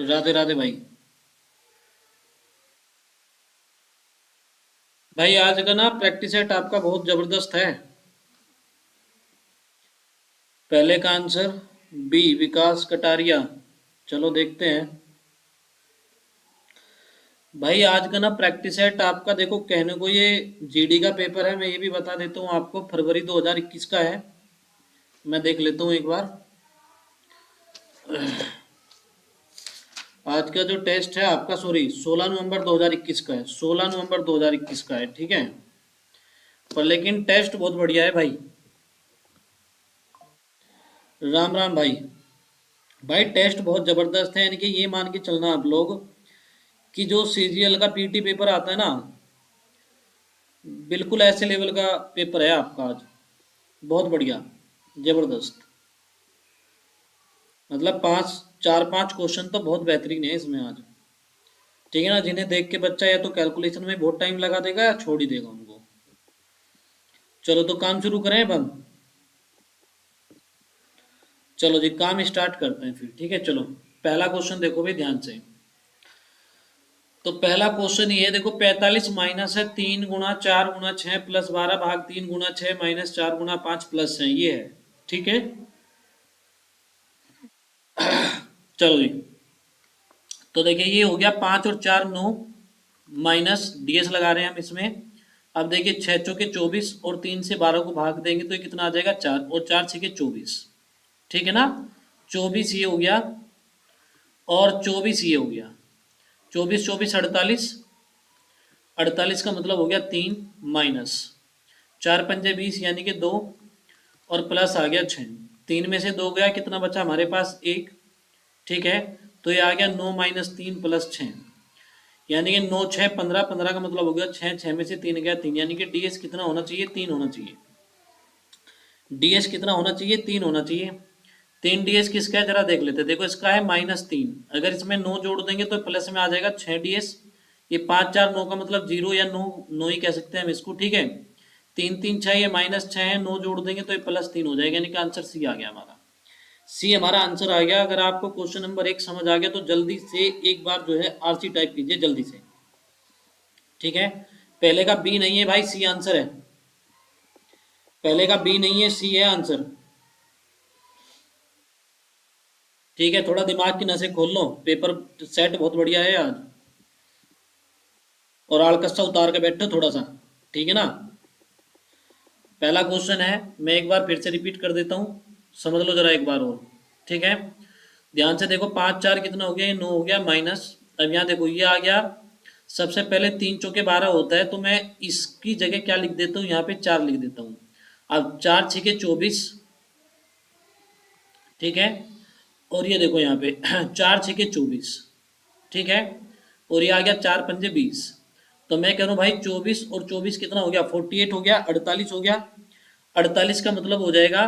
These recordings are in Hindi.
राधे राधे भाई। भाई आज का ना प्रैक्टिस सेट आपका बहुत जबरदस्त है। पहले का आंसर बी विकास कटारिया। चलो देखते हैं। भाई आज का ना प्रैक्टिस सेट आपका देखो, कहने को ये जीडी का पेपर है, मैं ये भी बता देता हूँ आपको, फरवरी 2021 का है। मैं देख लेता हूँ एक बार। आज का जो टेस्ट है आपका, सॉरी, 16 नवंबर 2021 का है, 16 नवंबर 2021 का है, ठीक है। पर लेकिन टेस्ट बहुत बढ़िया है भाई। राम राम भाई। भाई टेस्ट बहुत जबरदस्त है, यानी कि ये मान के चलना आप लोग कि जो सीजीएल का पीटी पेपर आता है ना, बिल्कुल ऐसे लेवल का पेपर है आपका आज। बहुत बढ़िया, जबरदस्त। मतलब पांच, चार पांच क्वेश्चन तो बहुत बेहतरीन है इसमें आज। ठीक है ना, जिन्हें देख के बच्चा या तो कैलकुलेशन में बहुत टाइम लगा देगा या छोड़ ही देगा उनको। चलो तो काम शुरू करें अब हम। चलो जी, काम स्टार्ट करते हैं फिर, ठीक है। चलो पहला क्वेश्चन देखो भाई ध्यान से। तो पहला क्वेश्चन ये है, देखो 45 माइनस है 3 गुना 4 गुना 6 प्लस 12 भाग 3 गुना 6 माइनस 4 गुना 5 प्लस है, ये है। ठीक है। चलो जी। तो देखिए ये हो गया 5 और 4 9, माइनस डीएस लगा रहे हैं हम इसमें। अब देखिए 6 चौके 24 और 3 से 12 को भाग देंगे तो ये कितना आ जाएगा 4, और 4 6 24। ठीक है ना। 24 ये हो गया, और 24 ये हो गया। 24 24 48, 48 का मतलब हो गया 3, माइनस 4 पंजे 20 यानी कि 2, और प्लस आ गया 6। 3 में से 2 गया, कितना बचा हमारे पास 1। ठीक है। तो ये आ गया 9 - 3 + 6, यानी कि 9 6 15, 15 का मतलब हो गया 6, 6 में से 3 गया 3, यानी कि डीएस कितना होना चाहिए, 3 होना चाहिए। डीएस कितना होना चाहिए, 3 होना चाहिए। 3 डीएस किसका है जरा देख लेते हैं। देखो इसका है -3, अगर इसमें 9 जोड़ देंगे तो प्लस में आ जाएगा 6 डीएस। ये 5 4 9 का मतलब 0 या 9, 9 ही कह सकते हैं हम इसको, ठीक है। 3 3 6, ये -6 है, 9 जोड़ देंगे तो ये +3 हो जाएगा, यानी कि आंसर सी आ गया हमारा। सी हमारा आंसर आ गया। अगर आपको क्वेश्चन नंबर 1 समझ आ गया तो जल्दी से एक बार जो है आरसी टाइप कीजिए जल्दी से। ठीक है। पहले का बी नहीं है भाई, सी आंसर है। पहले का बी नहीं है, सी है आंसर। ठीक है, थोड़ा दिमाग की नसें खोल लो, पेपर सेट बहुत बढ़िया है आज। और आड़कस्सा उतार के बैठो थोड़ा सा। ठीक है ना। पहला क्वेश्चन है, मैं एक बार फिर से रिपीट कर देता हूँ, समझ लो जरा एक बार और। ठीक है। ध्यान से देखो, 5 4 कितना हो गया, ये 9 हो गया, माइनस। अब यहाँ देखो ये आ गया। सबसे पहले 3 चौके 12 होता है, तो मैं इसकी जगह क्या लिख देता हूँ, यहाँ पे 4 लिख देता हूँ। अब 4 6 24। ठीक है। और ये देखो यहाँ पे 4 6 24। ठीक है। और ये आ गया 4 पंजे 20। तो मैं कह रहा हूँ भाई 24 और 24 कितना हो गया, 48 हो गया, 48 हो गया। 48 का मतलब हो जाएगा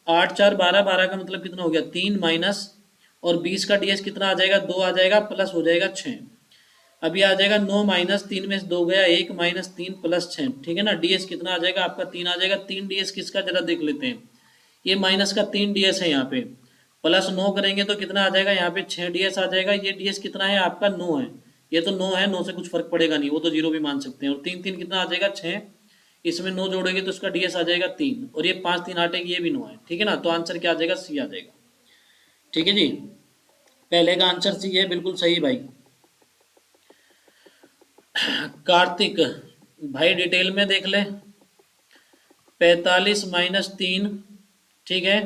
8 4 12, 12 का मतलब कितना हो गया 3, माइनस, और 20 का डीएस कितना आ जाएगा 2 आ जाएगा, प्लस हो जाएगा 6। अभी आ जाएगा 9 - 3 में से 2 गया 1, -3 + 6। ठीक है ना। डीएस कितना आ जाएगा आपका 3 आ जाएगा। 3 डीएस किसका जरा देख लेते हैं। ये माइनस का 3 डीएस है यहाँ पे। प्लस 9 करेंगे तो कितना आ जाएगा, यहाँ पे 6 डीएस आ जाएगा। ये डीएस कितना है आपका 9 है। ये तो 9 है, 9 से कुछ फर्क पड़ेगा नहीं, वो तो 0 भी मान सकते हैं। और 3 3 कितना आ जाएगा 6। इसमें 9 जोड़ेंगे तो उसका डीएस आ जाएगा 3, और ये 5 3 8 ये भी 9 है। ठीक है ना। तो आंसर क्या आ जाएगा, सी आ जाएगा। ठीक है जी। पहले का आंसर सी है, बिल्कुल सही भाई। कार्तिक भाई डिटेल में देख ले। 45 - 3। ठीक है।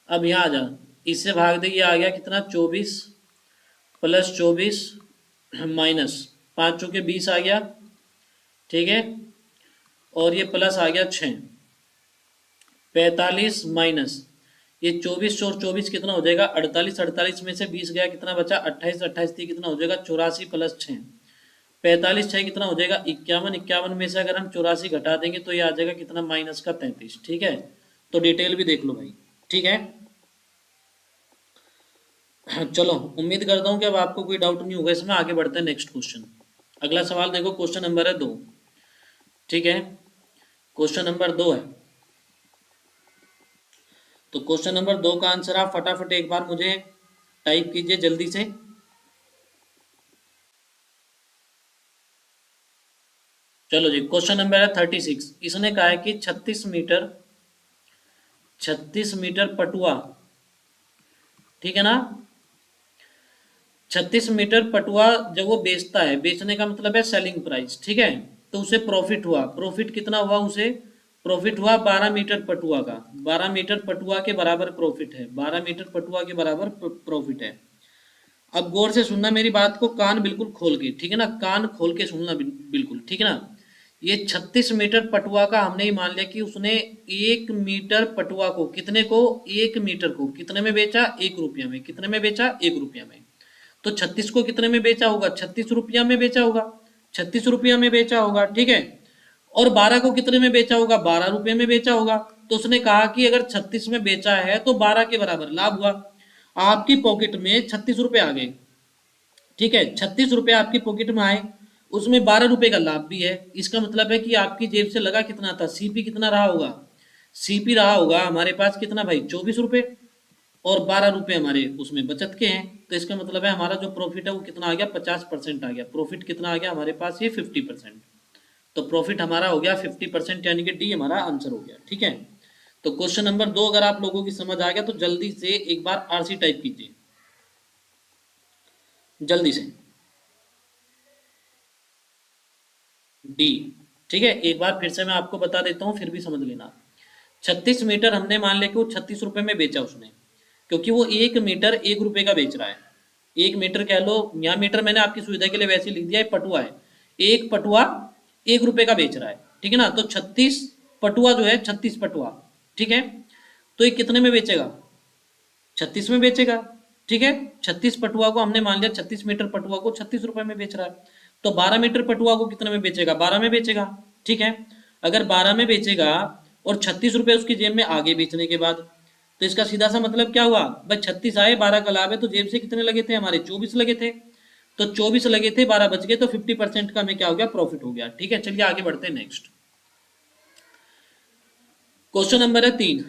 अब यहाँ आ जा, इससे भाग दे, ये आ गया कितना 24, +24, माइनस 5 चौके 20 आ गया। ठीक है। और ये प्लस आ गया 6। 45 माइनस, ये 24 और 24 कितना हो जाएगा 48। 48 में से 20 गया, कितना बचा 28। 28 थी कितना हो जाएगा 84 + 6। 45 6 कितना हो जाएगा 51। 51 में से अगर हम 84 घटा देंगे तो ये आ जाएगा कितना -33। ठीक है। तो डिटेल भी देख लो भाई। ठीक है। चलो, उम्मीद करता हूँ कि अब आपको कोई डाउट नहीं होगा इसमें। आगे बढ़ते हैं नेक्स्ट क्वेश्चन। अगला सवाल देखो, क्वेश्चन नंबर है 2। ठीक है। क्वेश्चन नंबर 2 है। तो क्वेश्चन नंबर 2 का आंसर आप फटाफट एक बार मुझे टाइप कीजिए जल्दी से। चलो जी, क्वेश्चन नंबर है 36। इसने कहा है कि 36 मीटर पटुआ, ठीक है ना, 36 मीटर पटुआ जब वो बेचता है, बेचने का मतलब है सेलिंग प्राइस, ठीक है, तो उसे प्रॉफिट हुआ। प्रॉफिट कितना हुआ उसे? प्रॉफिट हुआ 12 मीटर पटुआ का। 12 मीटर पटुआ के बराबर प्रॉफिट है। 12 मीटर पटुआ के बराबर प्रॉफिट है। अब गौर से सुनना मेरी बात को, कान बिल्कुल खोल के, ठीक है ना, कान खोल के सुनना बिल्कुल, ठीक है ना। ये 36 मीटर पटुआ का हमने ही मान लिया कि उसने 1 मीटर पटुआ को, कितने को? 1 मीटर को कितने में बेचा? 1 रुपया में। कितने में बेचा? 1 रुपया में। तो 36 को कितने में बेचा होगा? 36 रुपया में बेचा होगा। 36 रुपया में बेचा होगा, ठीक है। और 12 को कितने में बेचा होगा? 12 रुपये में बेचा होगा। तो उसने कहा कि अगर 36 में बेचा है तो 12 के बराबर लाभ हुआ। आपकी पॉकेट में 36 रुपये आ गए, ठीक है, 36 रुपये आपकी पॉकेट में आए, उसमें 12 रुपये का लाभ भी है। इसका मतलब है कि आपकी जेब से लगा कितना था? सीपी कितना रहा होगा? सीपी रहा होगा हमारे पास कितना भाई? 24 रुपये। और 12 रुपये हमारे उसमें बचत के हैं। तो इसका मतलब है हमारा जो प्रॉफिट है वो कितना आ गया? 50% आ गया। प्रॉफिट कितना आ गया हमारे पास? ये 50%। तो प्रॉफिट हमारा हो गया 50%, यानी कि डी हमारा आंसर हो गया, ठीक है। तो क्वेश्चन नंबर 2 अगर आप लोगों की समझ आ गया तो जल्दी से एक बार आरसी टाइप कीजिए, जल्दी से। डी, ठीक है। एक बार फिर से मैं आपको बता देता हूँ, फिर भी समझ लेना। 36 मीटर हमने मान लिया कि वो 36 रुपये में बेचा उसने, क्योंकि वो 1 मीटर 1 रुपये का बेच रहा है। 1 मीटर कह लो, यहाँ मीटर मैंने आपकी सुविधा के लिए वैसे लिख दिया है, पटुआ है। एक पटुआ 1 रुपये का बेच रहा है, ठीक है ना। तो 36 पटुआ जो है, 36 पटुआ, ठीक है, तो ये कितने में बेचेगा? 36 में बेचेगा, ठीक है। 36 पटुआ को हमने मान लिया, 36 मीटर पटुआ को 36 रुपये में बेच रहा है। तो 12 मीटर पटुआ को कितने में बेचेगा? 12 में बेचेगा, ठीक है। अगर 12 में बेचेगा और 36 रुपये उसकी जेब में आगे बेचने के बाद, तो इसका सीधा सा मतलब क्या हुआ भाई? 36 आए, 12 का लाभ है, तो जेब से कितने लगे थे हमारे? 24 लगे थे। तो 24 लगे थे, 12 बच गए, तो 50% का हमें क्या हो गया? प्रॉफिट हो गया, ठीक है। चलिए आगे बढ़ते हैं नेक्स्ट। क्वेश्चन नंबर है 3।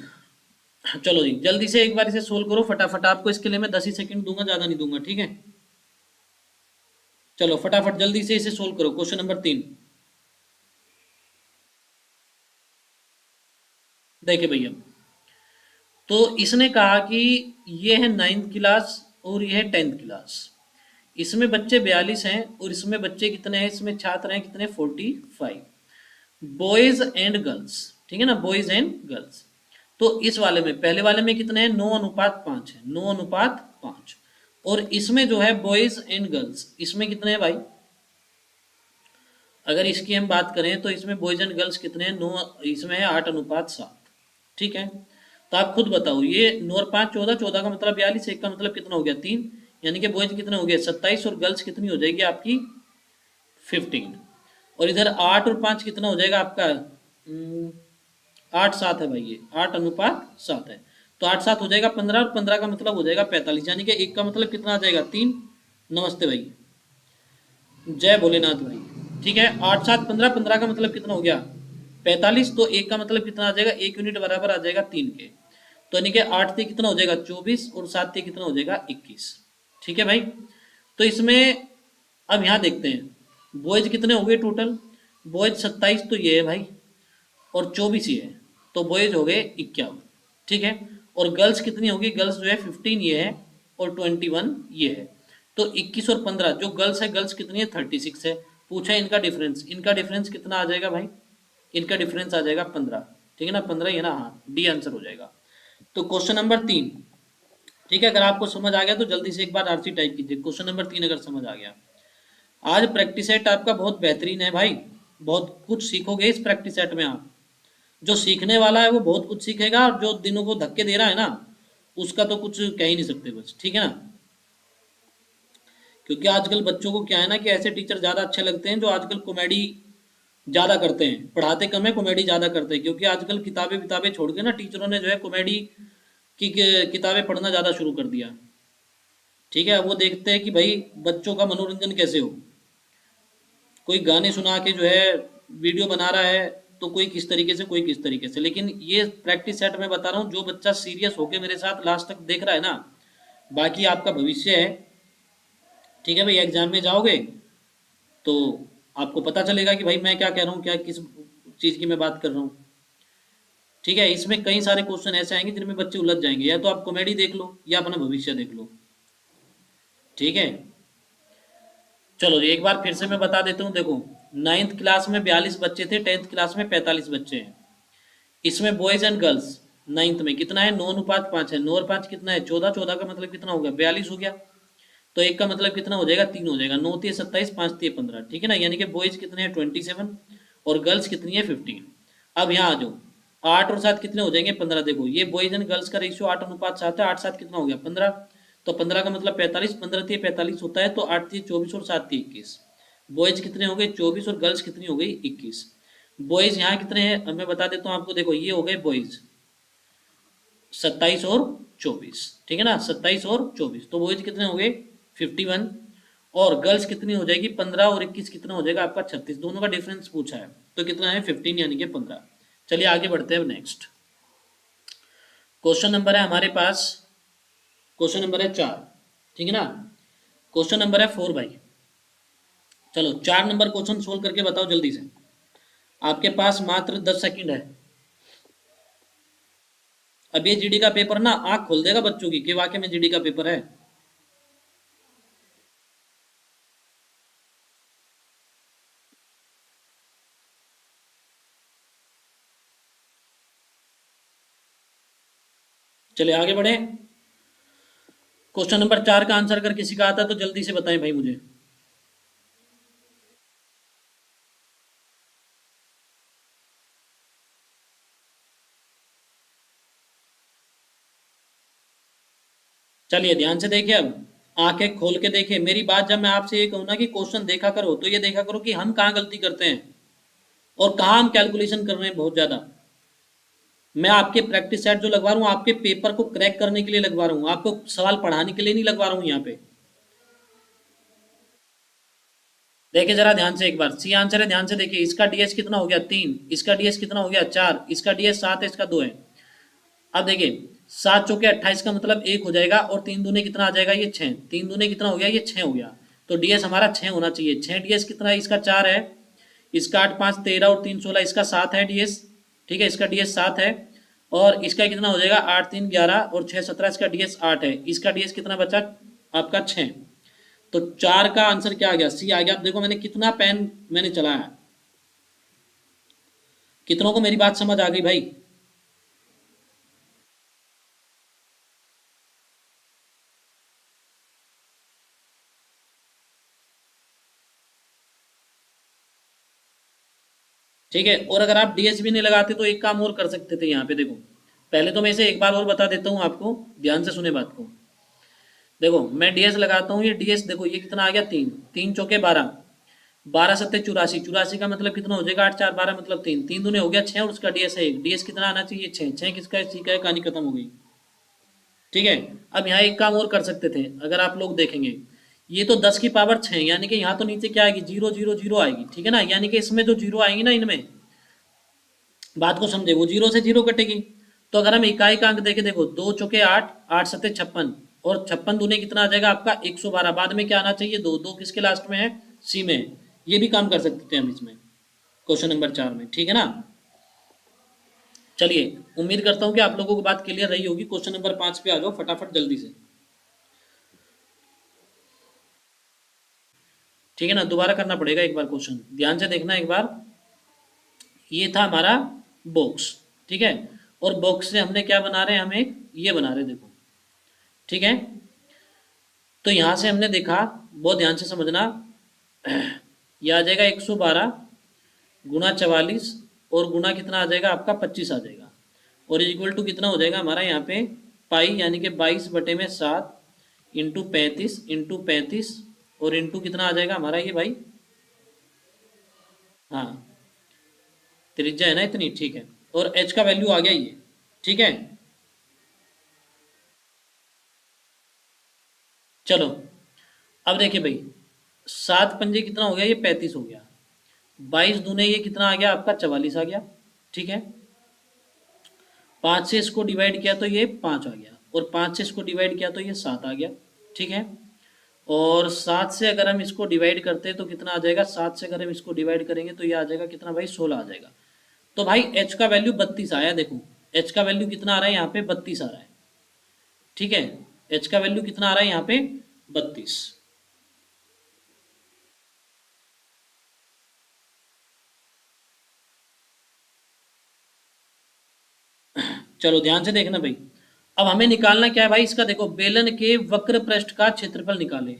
चलो जी, जल्दी से एक बार इसे सोल्व करो फटाफट। आपको इसके लिए मैं 10 ही सेकंड दूंगा, ज्यादा नहीं दूंगा, ठीक है। चलो फटाफट जल्दी से इसे सोल्व करो, क्वेश्चन नंबर 3। देखिए भैया, तो इसने कहा कि ये है 9th क्लास और ये है 10th क्लास। इसमें बच्चे 42 हैं और इसमें बच्चे कितने हैं? इसमें छात्र हैं कितने? 45 बॉयज एंड गर्ल्स, ठीक है ना, बॉयज एंड गर्ल्स। तो इस वाले में, पहले वाले में कितने हैं? 9:5 है, 9:5। और इसमें जो है बॉयज एंड गर्ल्स, इसमें कितने हैं भाई? अगर इसकी हम बात करें तो इसमें बॉयज एंड गर्ल्स कितने हैं? 9, इसमें है 8:7, ठीक है। तो आप खुद बताओ, ये 9 और 5 14, 14 का मतलब 42, एक का मतलब कितना हो गया? 3, यानी कि बॉयज कितने हो गए? 27 और गर्ल्स कितनी हो जाएगी आपकी? 15। और इधर 8 और 5 कितना हो जाएगा आपका? 8:7 है भाई, ये 8:7 है। तो 8:7 हो जाएगा 15, और 15 का मतलब हो जाएगा 45, यानी कि एक का मतलब कितना आ जाएगा? 3। नमस्ते भाई, जय भोलेनाथ भाई, ठीक है। 8 7 15, 15 का मतलब कितना हो गया? 45। तो एक का मतलब कितना आ जाएगा? 1 यूनिट बराबर आ जाएगा 3 के। तो यानी कि 8 से कितना हो जाएगा? 24, और 7 से कितना हो जाएगा? 21, ठीक है भाई। तो इसमें अब यहाँ देखते हैं बॉयज कितने हो गए टोटल। बॉयज 27 तो ये है भाई, और 24 ये है, तो बॉयज हो गए 51, ठीक है। और गर्ल्स कितनी होगी? गर्ल्स जो है 15 ये है, और 21 ये है। तो 21 और 15, जो गर्ल्स है, गर्ल्स कितनी है? 36 है। पूछा इनका डिफरेंस, इनका डिफरेंस कितना आ जाएगा भाई? इनका डिफरेंस आ जाएगा 15, ठीक है ना, 15 है ना, हाँ, डी आंसर हो जाएगा। तो क्वेश्चन नंबर 3, ठीक है। अगर आपको समझ आ गया तो जल्दी से एक बार आरसी टाइप कीजिए, क्वेश्चन नंबर 3 अगर समझ आ गया। आज प्रैक्टिस सेट आपका बहुत बेहतरीन है भाई, बहुत कुछ सीखोगे इस प्रैक्टिस सेट में आप। जो सीखने वाला है वो बहुत कुछ सीखेगा, और जो दिनों को धक्के दे रहा है ना, उसका तो कुछ कह ही नहीं सकते बस, ठीक है ना। क्योंकि आजकल बच्चों को क्या है ना, कि ऐसे टीचर ज़्यादा अच्छे लगते हैं जो आजकल कॉमेडी ज़्यादा करते हैं, पढ़ाते कम है, कॉमेडी ज़्यादा करते हैं। क्योंकि आजकल किताबें किताबें छोड़ के ना, टीचरों ने जो है कॉमेडी की किताबें पढ़ना ज़्यादा शुरू कर दिया, ठीक है। वो देखते हैं कि भाई बच्चों का मनोरंजन कैसे हो। कोई गाने सुना के जो है वीडियो बना रहा है, तो कोई किस तरीके से, कोई किस तरीके से। लेकिन ये प्रैक्टिस सेट में बता रहा हूँ, जो बच्चा सीरियस होके मेरे साथ लास्ट तक देख रहा है ना, बाकी आपका भविष्य है, ठीक है भाई। एग्जाम में जाओगे तो आपको पता चलेगा कि भाई मैं क्या कह रहा हूँ, क्या किस चीज़ की मैं बात कर रहा हूँ। ठीक है, इसमें कई सारे क्वेश्चन ऐसे आएंगे जिनमें बच्चे उलझ जाएंगे, या तो आप कॉमेडी देख लो या अपना भविष्य देख लो। ठीक है, चलो जी एक बार फिर से मैं बता देता हूँ। देखो, नाइन्थ क्लास में 42 बच्चे थे, 10th क्लास में 45 बच्चे हैं। इसमें बॉयज एंड गर्ल्स नाइन्थ में कितना है, 9:5 है। 9 और 5 कितना है, 14। 14 का मतलब कितना हो गया, 42 हो गया। तो एक का मतलब कितना हो जाएगा, 3 हो जाएगा। 9 × 3 = 27, 5 × 3 = 15। ठीक है ना, यानी कि बॉयज कितने हैं, 27 और गर्ल्स कितनी है, 15। अब यहाँ आ जाओ, 8 और 7 कितने हो जाएंगे, 15। देखो ये बॉयज एंड गर्ल्स का रेशियो 8:7 है। 8 7 कितना हो गया, 15। तो 15 का मतलब 45, 15 × 3 = 45 होता है। तो 8 × 3 = 24 और 7 × 3 = 21। बॉयज कितने हो गए, 24 और गर्ल्स कितनी हो गई, 21। बॉयज यहाँ कितने हैं, अब मैं बता देता हूँ आपको। देखो ये हो गए बॉयज 27 और 24। ठीक है ना, 27 और 24। तो बॉयज कितने हो गए, 51। और गर्ल्स कितनी हो जाएगी, 15 और 21 कितना हो जाएगा आपका, 36। दोनों का डिफरेंस पूछा है, तो कितना है, 15 यानी कि 15। चलिए आगे बढ़ते हैं नेक्स्ट क्वेश्चन। नंबर है हमारे पास, क्वेश्चन नंबर है 4। ठीक है ना, क्वेश्चन नंबर है 4 भाई। चलो 4 नंबर क्वेश्चन सोल्व करके बताओ जल्दी से, आपके पास मात्र 10 सेकंड है। अब ये जीडी का पेपर ना आंख खोल देगा बच्चों की कि वाकई में जीडी का पेपर है। चलिए आगे बढ़े। क्वेश्चन नंबर 4 का आंसर अगर किसी का आता है तो जल्दी से बताएं भाई मुझे। चलिए ध्यान से देखिए, अब आंखें खोल के देखिए मेरी बात। जब मैं आपसे ये कहूँ ना कि क्वेश्चन देखा करो, तो ये देखा करो कि हम कहाँ गलती करते हैं और कहाँ हम कैलकुलेशन कर रहे हैं बहुत ज्यादा। मैं आपके प्रैक्टिस सेट जो लगवा रहा हूँ, आपके पेपर को क्रैक करने के लिए लगवा रहा हूँ, आपको सवाल पढ़ाने के लिए नहीं लगवा रहा हूँ यहाँ पे। देखिए जरा ध्यान से एक बार, सी आंसर है, ध्यान से देखिए। इसका डीएस कितना हो गया, 3। इसका डीएस कितना हो गया, 4। इसका डीएस 7 है, इसका 2 है। अब देखिए 7 × 4 = 28 का मतलब 1 हो जाएगा, और 3 दूने कितना आ जाएगा, ये 6। 3 दूने कितना हो गया, ये 6 हो गया। तो डीएस हमारा 6 होना चाहिए। 6 डीएस कितना है, इसका 4 है। इसका 8 5 13 और 3 16, इसका 7 है डीएस। ठीक है, इसका डीएस 7 है। और इसका कितना हो जाएगा, 8 3 11 और 6 17, इसका डीएस 8 है। इसका डीएस कितना बचा आपका, 6। तो 4 का आंसर क्या आ गया, सी आ गया। अब देखो मैंने कितना पेन मैंने चलाया, कितनों को मेरी बात समझ आ गई भाई। ठीक है, और अगर आप डीएस भी नहीं लगाते तो एक काम और कर सकते थे यहाँ पे। देखो पहले तो मैं इसे एक बार और बता देता हूँ आपको, ध्यान से सुने बात को। देखो मैं डीएस लगाता हूँ, ये डीएस देखो ये कितना आ गया, 3। 3 चौके 12, 12 सत्ते 84। 84 का मतलब कितना हो जाएगा, 8 4 12 मतलब 3। 3 दूने हो गया 6 और उसका डीएस है 1। डीएस कितना आना चाहिए, 6। 6 किसका है, सी का है। कहानी खत्म हो गई। ठीक है, अब यहाँ एक काम और कर सकते थे, अगर आप लोग देखेंगे ये तो 10 की पावर 6, यानी कि यहाँ तो नीचे क्या आएगी, 0 0 0 आएगी। ठीक है ना, यानी कि इसमें जो जीरो आएंगी ना, इनमें बात को समझे, वो 0 से 0 कटेगी। तो अगर हम इकाई का अंक देखें, देखो 2 चौके 8, 8 सत्ते 56, और 56 दूने कितना आ जाएगा आपका, 112। बाद में क्या आना चाहिए, 2। 2 किसके लास्ट में है, सी में। ये भी काम कर सकते थे हम इसमें, क्वेश्चन नंबर 4 में। ठीक है ना, चलिए उम्मीद करता हूँ कि आप लोगों को बात क्लियर रही होगी। क्वेश्चन नंबर 5 पे आ जाओ फटाफट जल्दी से। ठीक है ना, दोबारा करना पड़ेगा एक बार क्वेश्चन, ध्यान से देखना एक बार। ये था हमारा बॉक्स। ठीक है, और बॉक्स से हमने क्या बना रहे हैं, हम एक ये बना रहे हैं, देखो। ठीक है, तो यहां से हमने देखा, बहुत ध्यान से समझना, ये आ जाएगा 112 गुणा 44, और गुणा कितना आ जाएगा आपका, 25 आ जाएगा। और इक्वल टू कितना हो जाएगा हमारा यहाँ पे, पाई, यानी कि 22/7 इंटू 35 इंटू 35, और इंटू कितना आ जाएगा हमारा ये भाई, हाँ त्रिज्या है ना इतनी। ठीक है, और एच का वैल्यू आ गया ये। ठीक है, चलो अब देखिए भाई, 7 पंजे कितना हो गया, ये 35 हो गया। 22 दूने ये कितना आ गया आपका, 44 आ गया। ठीक है, 5 से इसको डिवाइड किया तो ये 5 आ गया, और 5 से इसको डिवाइड किया तो ये 7 आ गया। ठीक है, और 7 से अगर हम इसको डिवाइड करते हैं तो कितना आ जाएगा, 7 से अगर हम इसको डिवाइड करेंगे तो ये आ जाएगा कितना भाई, 16 आ जाएगा। तो भाई एच का वैल्यू 32 आया, देखो एच का वैल्यू कितना आ रहा है यहाँ पे, 32 आ रहा है। ठीक है, एच का वैल्यू कितना आ रहा है यहाँ पे, 32। चलो ध्यान से देखना भाई। अब हमें निकालना क्या है भाई इसका, देखो बेलन के वक्र पृष्ठ का क्षेत्रफल निकाले।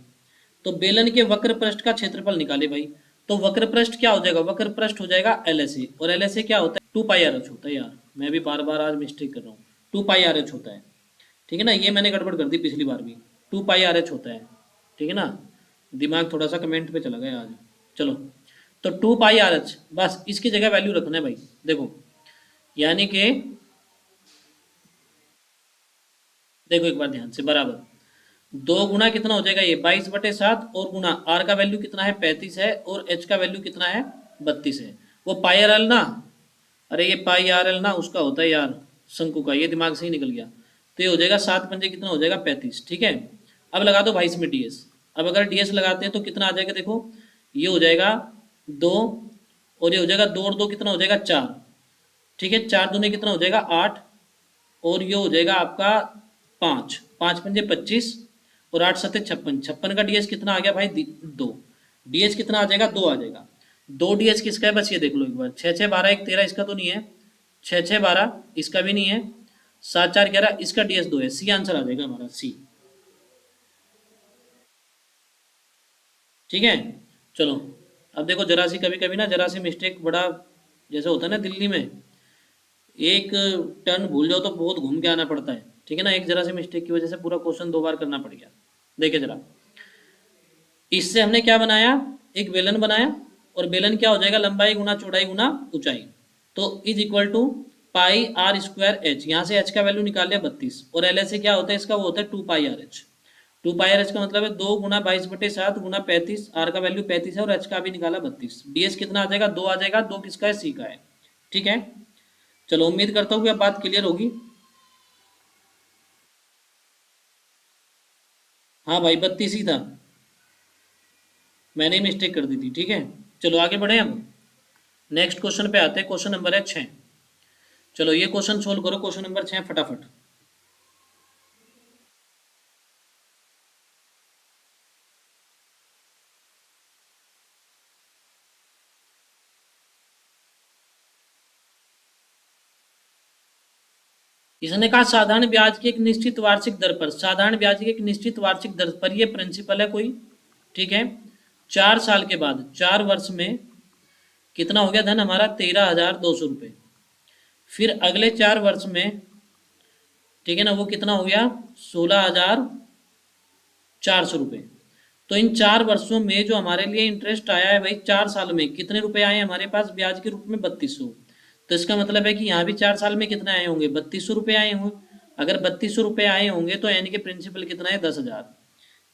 तो बेलन के वक्र पृष्ठ का क्षेत्रफल निकाले भाई। तो वक्र पृष्ठ क्या हो जाएगा, वक्र पृष्ठ हो जाएगा एल एस ए, और एल एस ए क्या होता है, 2 पाई आर एच होता है। यार मैं भी बार बार आज मिस्टेक कर रहा हूँ, 2 पाई आर एच होता है। ठीक है ना, ये मैंने गड़बड़ कर दी पिछली बार भी, 2 पाई आर एच होता है। ठीक है ना, दिमाग थोड़ा सा कमेंट पे चला गया आज। चलो, तो 2 पाई आर एच, बस इसकी जगह वैल्यू रखना है भाई। देखो यानी कि, देखो एक बार ध्यान से, बराबर 2 गुना कितना हो जाएगा, ये 22/7, और गुना आर का वैल्यू कितना है, 35 है, और एच का वैल्यू कितना है, 32 है। वो पाई आर एल ना, अरे ये पाई आर एल ना उसका होता है यार, शंकु का, ये दिमाग से ही निकल गया। तो ये हो जाएगा 7 पंजे कितना हो जाएगा, 35। ठीक है, अब लगा दो भाई इसमें डीएस। अब अगर डीएस लगाते हैं तो कितना आ जाएगा, देखो ये हो जाएगा 2, और ये हो जाएगा 2 और 2 कितना हो जाएगा, 4। ठीक है, 4 दूने कितना हो जाएगा, 8, और ये हो जाएगा आपका 5, 5 पंजे 25, और 8 सत्ते 56, 56 का डीएच कितना आ गया भाई, 2। डीएच कितना आ जाएगा, 2 आ जाएगा। 2 डीएच किसका है, बस ये देख लो एक बार, 6 6 12 1 13, इसका तो नहीं है, 6 6 12 इसका भी नहीं है, 7 4 11 इसका डीएच 2 है। सी आंसर आ जाएगा हमारा, सी। ठीक है, चलो अब देखो जरा सी, कभी कभी ना जरा सी मिस्टेक बड़ा, जैसे होता है ना दिल्ली में, एक टर्न भूल जाओ तो बहुत घूम के आना पड़ता है। ठीक है ना, एक जरा सी मिस्टेक की वजह से पूरा क्वेश्चन 2 बार करना पड़ गया। देखिए जरा, इससे हमने क्या बनाया, एक बेलन बनाया, और बेलन क्या हो जाएगा, लंबाई गुना चौड़ाई गुना ऊंचाई। तो is equal to pi r square h, यहाँ से एच का वैल्यू निकाल लिया 32, और एल एच से क्या होता है इसका, वो होता है 2 पाई आर एच। 2 पाई आर एच का मतलब है 2 गुना 22/7 गुना 35, आर का वैल्यू 35 है और एच का भी निकाला 32। डीएस कितना आ जाएगा, 2 आ जाएगा, 2 किसका है, सी का है। ठीक है, चलो उम्मीद करता हूँ कि अब बात क्लियर होगी। हाँ भाई 32 ही था, मैंने ही मिस्टेक कर दी थी। ठीक है, चलो आगे बढ़े हम, नेक्स्ट क्वेश्चन पे आते हैं। क्वेश्चन नंबर है 6। चलो ये क्वेश्चन सोल्व करो, क्वेश्चन नंबर 6 फटाफट। इसने कहा साधारण ब्याज की एक निश्चित वार्षिक दर पर, साधारण ब्याज की एक निश्चित वार्षिक दर पर, ये प्रिंसिपल है कोई। ठीक है, 4 साल के बाद, 4 वर्ष में कितना हो गया धन हमारा, 13,200 रुपये। फिर अगले 4 वर्ष में, ठीक है ना, वो कितना हो गया, 16,400 रुपये। तो इन 4 वर्षों में जो हमारे लिए इंटरेस्ट आया है भाई, 4 साल में कितने रुपए आए हमारे पास ब्याज के रूप में, 3200। तो इसका मतलब है कि यहाँ भी 4 साल में कितने आए होंगे, 3200 रुपये आए होंगे। अगर 3200 रुपये आए होंगे तो यानी कि प्रिंसिपल कितना है, 10,000।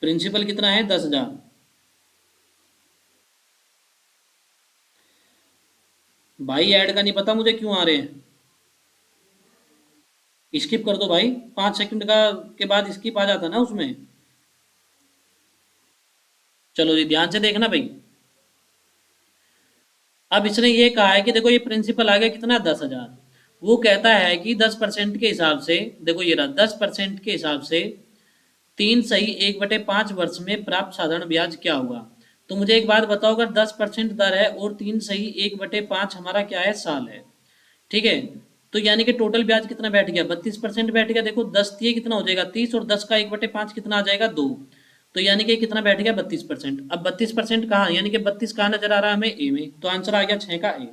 प्रिंसिपल कितना है, 10,000। भाई ऐड का नहीं पता मुझे क्यों आ रहे हैं, स्किप कर दो भाई, 5 सेकंड का के बाद स्किप आ जाता ना उसमें। चलो जी ध्यान से देखना भाई। अब इसने ये कहा है कि देखो ये प्रिंसिपल आ गया कितना, 10,000। वो कहता है कि 10% के हिसाब से, देखो ये रहा, 10% के हिसाब से 3 सही 1/5 वर्ष में प्राप्त साधारण ब्याज क्या होगा। तो मुझे एक बात बताओ, अगर 10% दर है और 3 सही 1/5 हमारा क्या है, साल है। ठीक है, तो यानी कि टोटल ब्याज कितना बैठ गया, 32% बैठ गया। देखो 10 कितना हो जाएगा, 30, और 10 का 1/5 कितना आ जाएगा, 2। तो यानी कि कितना बैठ गया, 32%। अब 32% कहाँ, यानी कि 32 कहाँ नजर आ रहा है हमें, ए में, तो आंसर आ गया 6 का ए।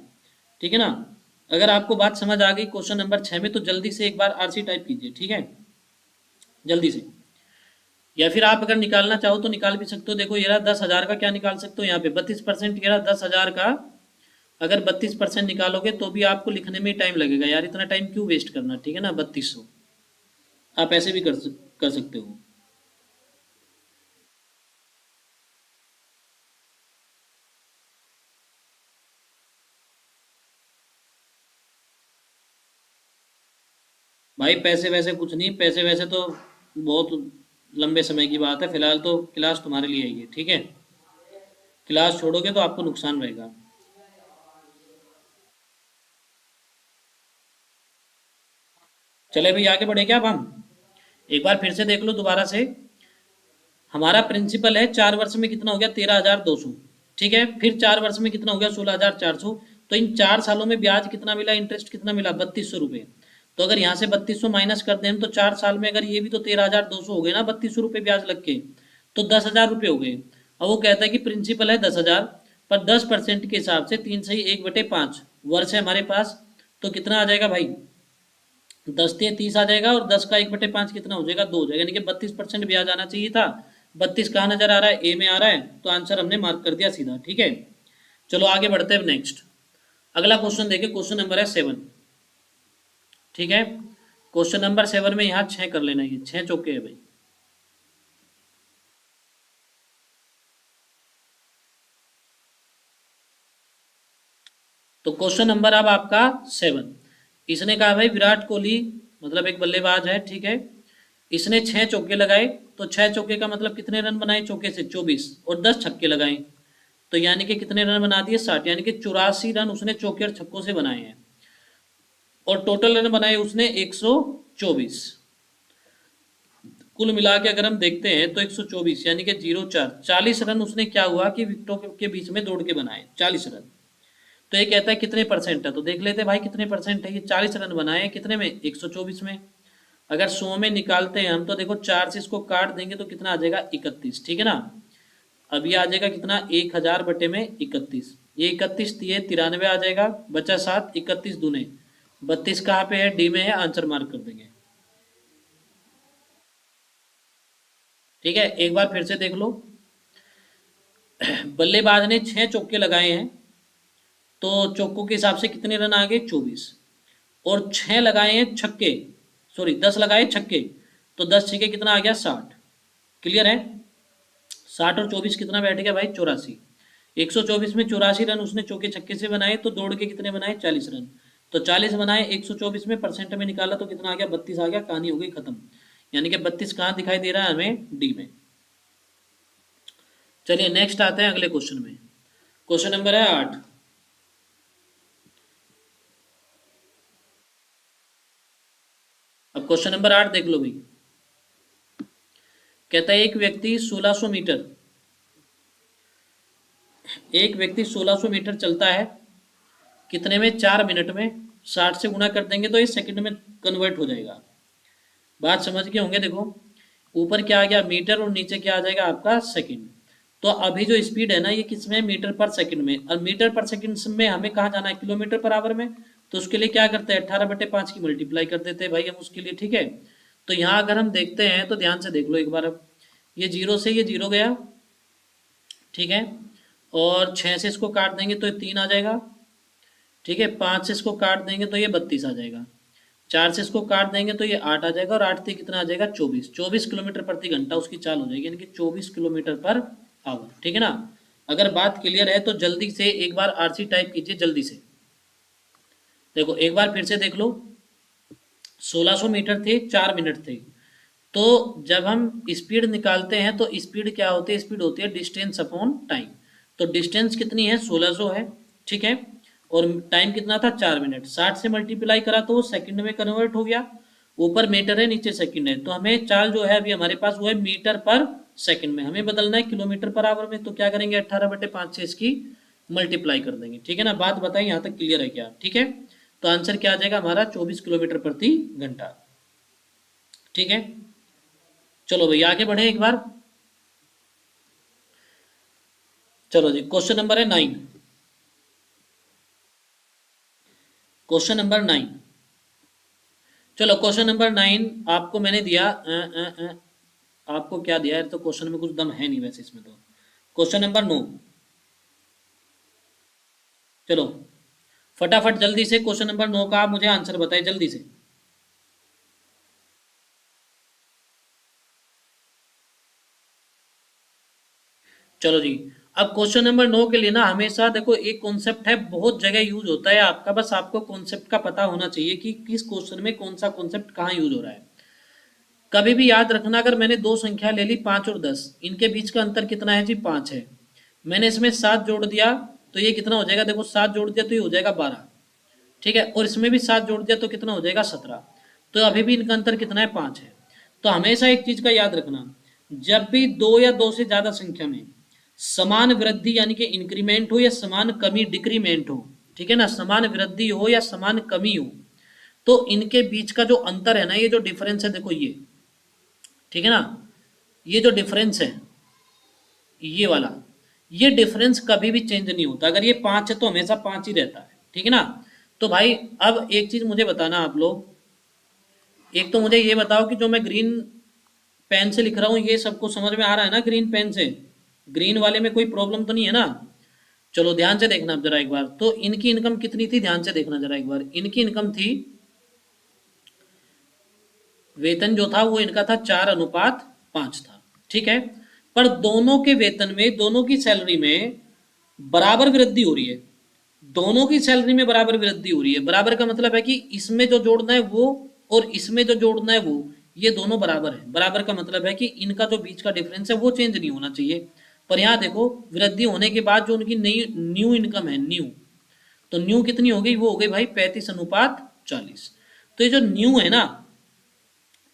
ठीक है ना, अगर आपको बात समझ आ गई क्वेश्चन नंबर 6 में, तो जल्दी से एक बार आरसी टाइप कीजिए। ठीक है, जल्दी से। या फिर आप अगर निकालना चाहो तो निकाल भी सकते हो। देखो ये रहा 10,000 का, क्या निकाल सकते हो यहाँ पे, 32%, ये रहा 10,000 का। अगर 32% निकालोगे तो भी आपको लिखने में टाइम लगेगा यार, इतना टाइम क्यों वेस्ट करना। ठीक है ना, 3200 आप ऐसे भी कर सकते हो। भाई पैसे वैसे कुछ नहीं, पैसे वैसे तो बहुत लंबे समय की बात है, फिलहाल तो क्लास तुम्हारे लिए है ये, ठीक है। क्लास छोड़ोगे तो आपको नुकसान रहेगा। चले भाई आगे बढ़े क्या अब हम? एक बार फिर से देख लो दोबारा से। हमारा प्रिंसिपल है 4 वर्ष में कितना हो गया, 13,200। ठीक है, फिर 4 वर्ष में कितना हो गया, 16,400। तो इन 4 सालों में ब्याज कितना मिला, इंटरेस्ट कितना मिला, 3200 रुपये। तो अगर यहाँ से 3200 माइनस कर दें तो 4 साल में अगर ये भी तो 13,200 हो गए ना, 3200 रुपये ब्याज लग के, तो 10,000 रुपये हो गए। अब वो कहता है कि प्रिंसिपल है 10,000, पर 10% के हिसाब से 3 सही 1/5 वर्ष है हमारे पास। तो कितना आ जाएगा भाई, 10 से 30 आ जाएगा, और 10 का 1/5 कितना हो जाएगा, 2 हो जाएगा, यानी कि 32% ब्याज आना चाहिए था। 32 कहाँ नजर आ रहा है, ए में आ रहा है, तो आंसर हमने मार्क कर दिया सीधा। ठीक है, चलो आगे बढ़ते हैं नेक्स्ट। अगला क्वेश्चन देखिए, क्वेश्चन नंबर है 7। ठीक है, क्वेश्चन नंबर 7 में यहाँ 6 कर लेना, ये 6 चौके है भाई। तो क्वेश्चन नंबर अब आपका 7। इसने कहा भाई विराट कोहली मतलब एक बल्लेबाज है, ठीक है, इसने 6 चौके लगाए, तो 6 चौके का मतलब कितने रन बनाए, चौके से 24, और 10 छक्के लगाए, तो यानी कि कितने रन बना दिए, 60, यानी कि 84 रन उसने चौके और छक्कों से बनाए हैं। और टोटल रन बनाए उसने 124। कुल मिला के अगर हम देखते हैं तो 124 यानी कि 0-4, 40 रन उसने क्या हुआ कि विकेटों के बीच में दौड़ के बनाए, 40 रन। तो ये कहता है कितने परसेंट है, तो देख लेते हैं भाई कितने परसेंट है। ये 40 रन बनाए हैं कितने में, 124 में। अगर 100 में निकालते हैं हम तो देखो 4 से इसको काट देंगे तो कितना आ जाएगा, 31। ठीक है ना, अब ये आ जाएगा कितना, 1000/31। ये 31 दिए 93 आ जाएगा, बचा 7, 31 दूने 32 कहाँ पे है, डी में है, आंसर मार्क कर देंगे। ठीक है, एक बार फिर से देख लो। बल्लेबाज ने 6 चौके लगाए हैं, तो चौकों के हिसाब से कितने रन आ गए, 24। और 6 लगाए हैं छक्के, सॉरी 10 लगाए छक्के, तो 10 छक्के कितना आ गया, 60। क्लियर है, 60 और 24 कितना बैठ गया भाई, 84। 124 में 84 रन उसने चौके छक्के से बनाए, तो दौड़ के कितने बनाए, 40 रन। तो 40 बनाए 124 में, परसेंट में निकाला तो कितना आ गया, 32 आ गया, कहानी हो गई खत्म। यानी कि 32 कहाँ दिखाई दे रहा है हमें, डी में। चलिए नेक्स्ट आते हैं अगले क्वेश्चन में। क्वेश्चन नंबर है 8। अब क्वेश्चन नंबर 8 देख लो भाई। कहता है एक व्यक्ति 1600 मीटर चलता है, कितने में, 4 मिनट में। 60 से गुणा कर देंगे तो ये सेकंड में कन्वर्ट हो जाएगा। बात समझ के होंगे, देखो ऊपर क्या आ गया, मीटर, और नीचे क्या आ जाएगा आपका, सेकंड। तो अभी जो स्पीड है ना, ये किस में, मीटर पर सेकंड में, और मीटर पर सेकंड में हमें कहाँ जाना है, किलोमीटर पर आवर में। तो उसके लिए क्या करते हैं, 18/5 की मल्टीप्लाई कर देते हैं भाई हम उसके लिए। ठीक है, तो यहाँ अगर हम देखते हैं तो ध्यान से देख लो एक बार। अब ये 0 से ये 0 गया, ठीक है, और 6 से इसको काट देंगे तो ये 3 आ जाएगा। ठीक है, 5 से इसको काट देंगे तो ये 32 आ जाएगा। 4 से इसको काट देंगे तो ये 8 आ जाएगा, और 8 से कितना आ जाएगा, 24। 24 किलोमीटर प्रति घंटा उसकी चाल हो जाएगी, यानी कि 24 किलोमीटर पर आवर। ठीक है ना, अगर बात क्लियर है तो जल्दी से एक बार आरसी टाइप कीजिए जल्दी से। देखो एक बार फिर से देख लो, 1600 मीटर थे, 4 मिनट थे। तो जब हम स्पीड निकालते हैं तो स्पीड क्या होती है, स्पीड होती है डिस्टेंस अपॉन टाइम। तो डिस्टेंस कितनी है, 1600 है, ठीक है, और टाइम कितना था, 4 मिनट। 60 से मल्टीप्लाई करा तो वो सेकंड में कन्वर्ट हो गया। ऊपर मीटर है, नीचे सेकंड है, तो हमें चाल जो है अभी हमारे पास वो है मीटर पर सेकंड में, हमें बदलना है किलोमीटर पर आवर में। तो क्या करेंगे, 18/5 से इसकी मल्टीप्लाई कर देंगे। ठीक है ना, बात बताइए यहाँ तक क्लियर है क्या? ठीक है, तो आंसर क्या आ जाएगा हमारा, 24 किलोमीटर प्रति घंटा। ठीक है, चलो भैया आगे बढ़े एक बार। चलो जी, क्वेश्चन नंबर है 9। क्वेश्चन नंबर 9, चलो क्वेश्चन नंबर 9 आपको मैंने दिया आपको क्या दिया है, तो क्वेश्चन में कुछ दम है नहीं वैसे इसमें तो। क्वेश्चन नंबर 9, चलो फटाफट जल्दी से क्वेश्चन नंबर 9 का आप मुझे आंसर बताएं जल्दी से। चलो जी, अब क्वेश्चन नंबर 9 के लिए ना हमेशा देखो एक कॉन्सेप्ट है, बहुत जगह यूज होता है आपका, बस आपको कॉन्सेप्ट का पता होना चाहिए कि किस क्वेश्चन में कौन सा कॉन्सेप्ट कहाँ यूज हो रहा है। कभी भी याद रखना, अगर मैंने दो संख्या ले ली 5 और 10, इनके बीच का अंतर कितना है जी 5 है। मैंने इसमें 7 जोड़ दिया तो ये कितना हो जाएगा, देखो 7 जोड़ दिया तो ये हो जाएगा 12, ठीक है, और इसमें भी 7 जोड़ दिया तो कितना हो जाएगा 17। तो अभी भी इनका अंतर कितना है 5 है। तो हमेशा एक चीज का याद रखना, जब भी दो या दो से ज्यादा संख्या में समान वृद्धि यानी कि इंक्रीमेंट हो या समान कमी डिक्रीमेंट हो, ठीक है ना, समान वृद्धि हो या समान कमी हो, तो इनके बीच का जो अंतर है ना, ये जो डिफरेंस है देखो ये, ठीक है ना, ये जो डिफरेंस है ये वाला, ये डिफरेंस कभी भी चेंज नहीं होता। अगर ये 5 है तो हमेशा 5 ही रहता है, ठीक है ना। तो भाई अब एक चीज मुझे बताना आप लोग, एक तो मुझे ये बताओ कि जो मैं ग्रीन पेन से लिख रहा हूँ ये सबको समझ में आ रहा है ना, ग्रीन पेन से, ग्रीन वाले में कोई प्रॉब्लम तो नहीं है ना। चलो ध्यान से देखना जरा एक बार, तो इनकी इनकम कितनी थी, ध्यान से देखना जरा एक बार, इनकी इनकम थी, वेतन जो था वो इनका था 4:5 था, ठीक है। पर दोनों के वेतन में, दोनों की सैलरी में बराबर वृद्धि हो रही है, दोनों की सैलरी में बराबर वृद्धि हो रही है। बराबर का मतलब है कि इसमें जो जोड़ना है वो और इसमें जो जोड़ना है वो, ये दोनों बराबर है। बराबर का मतलब है कि इनका जो बीच का डिफरेंस है वो चेंज नहीं होना चाहिए। पर यहाँ देखो वृद्धि होने के बाद जो उनकी नई न्यू इनकम है, न्यू, तो न्यू कितनी हो गई, वो हो गई भाई 35:40। तो ये जो न्यू है ना,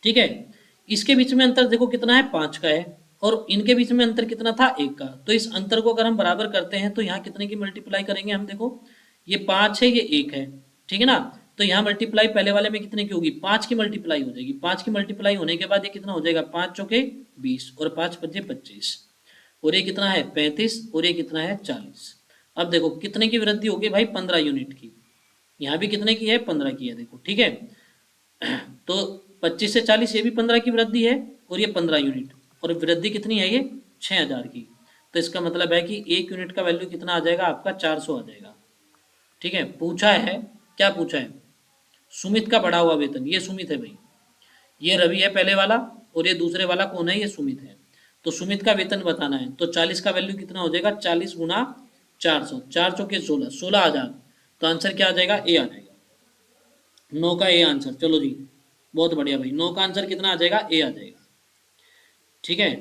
ठीक है, इसके बीच में अंतर देखो कितना है 5 का है, और इनके बीच में अंतर कितना था 1 का। तो इस अंतर को अगर हम बराबर करते हैं तो यहाँ कितने की मल्टीप्लाई करेंगे हम, देखो ये 5 है ये 1 है, ठीक है ना। तो यहाँ मल्टीप्लाई पहले वाले में कितने की होगी, 5 की मल्टीप्लाई हो जाएगी। 5 की मल्टीप्लाई होने के बाद ये कितना हो जाएगा, 5 चौके 20 और 5 पंजे 25, और ये कितना है 35 और ये कितना है 40। अब देखो कितने की वृद्धि होगी भाई, 15 यूनिट की। यहाँ भी कितने की है, 15 की है, देखो ठीक है। तो 25 से 40 ये भी 15 की वृद्धि है, और ये 15 यूनिट, और वृद्धि कितनी है ये 6000 की। तो इसका मतलब है कि 1 यूनिट का वैल्यू कितना आ जाएगा आपका, 400 आ जाएगा, ठीक है। पूछा है, क्या पूछा है, सुमित का बढ़ा हुआ वेतन, ये सुमित है भाई, ये रवि है पहले वाला, और ये दूसरे वाला कौन है, ये सुमित है। तो सुमित का वेतन बताना है, तो 40 का वैल्यू कितना हो जाएगा, 40 गुना 400, 4 चौके 16, 16,000। तो आंसर क्या आ जाएगा, ए आ जाएगा, 9 का ए आंसर। चलो जी बहुत बढ़िया भाई, 9 का आंसर कितना आ जाएगा, ए आ जाएगा, ठीक है।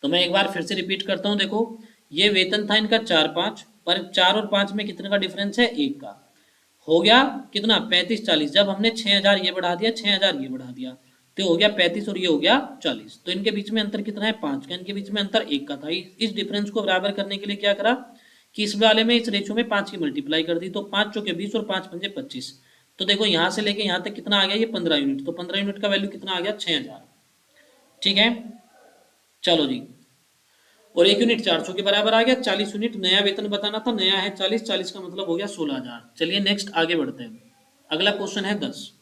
तो मैं एक बार फिर से रिपीट करता हूँ, देखो ये वेतन था इनका 4-5, पर 4 और 5 में कितने का डिफरेंस है, 1 का। हो गया कितना 35-40, जब हमने 6000 ये बढ़ा दिया 6000 ये बढ़ा दिया तो हो गया 35 और ये हो गया 40। तो इनके बीच में अंतर कितना है 5 का, इनके बीच में अंतर 1 का था। इस डिफरेंस को बराबर करने के लिए क्या करा कि इस वाले में इस रेशो में 5 की मल्टीप्लाई कर दी, तो 5 चौके 20 और 5 पंजे 25। तो देखो यहाँ से लेके यहाँ तक कितना आ गया, ये 15 यूनिट, तो 15 यूनिट का वैल्यू कितना आ गया 6000, ठीक है। चलो जी, और 1 यूनिट 400 के बराबर आ गया। 40 यूनिट नया वेतन बताना था, नया है 40, 40 का मतलब हो गया 16,000। चलिए नेक्स्ट आगे बढ़ते हैं, अगला क्वेश्चन है 10।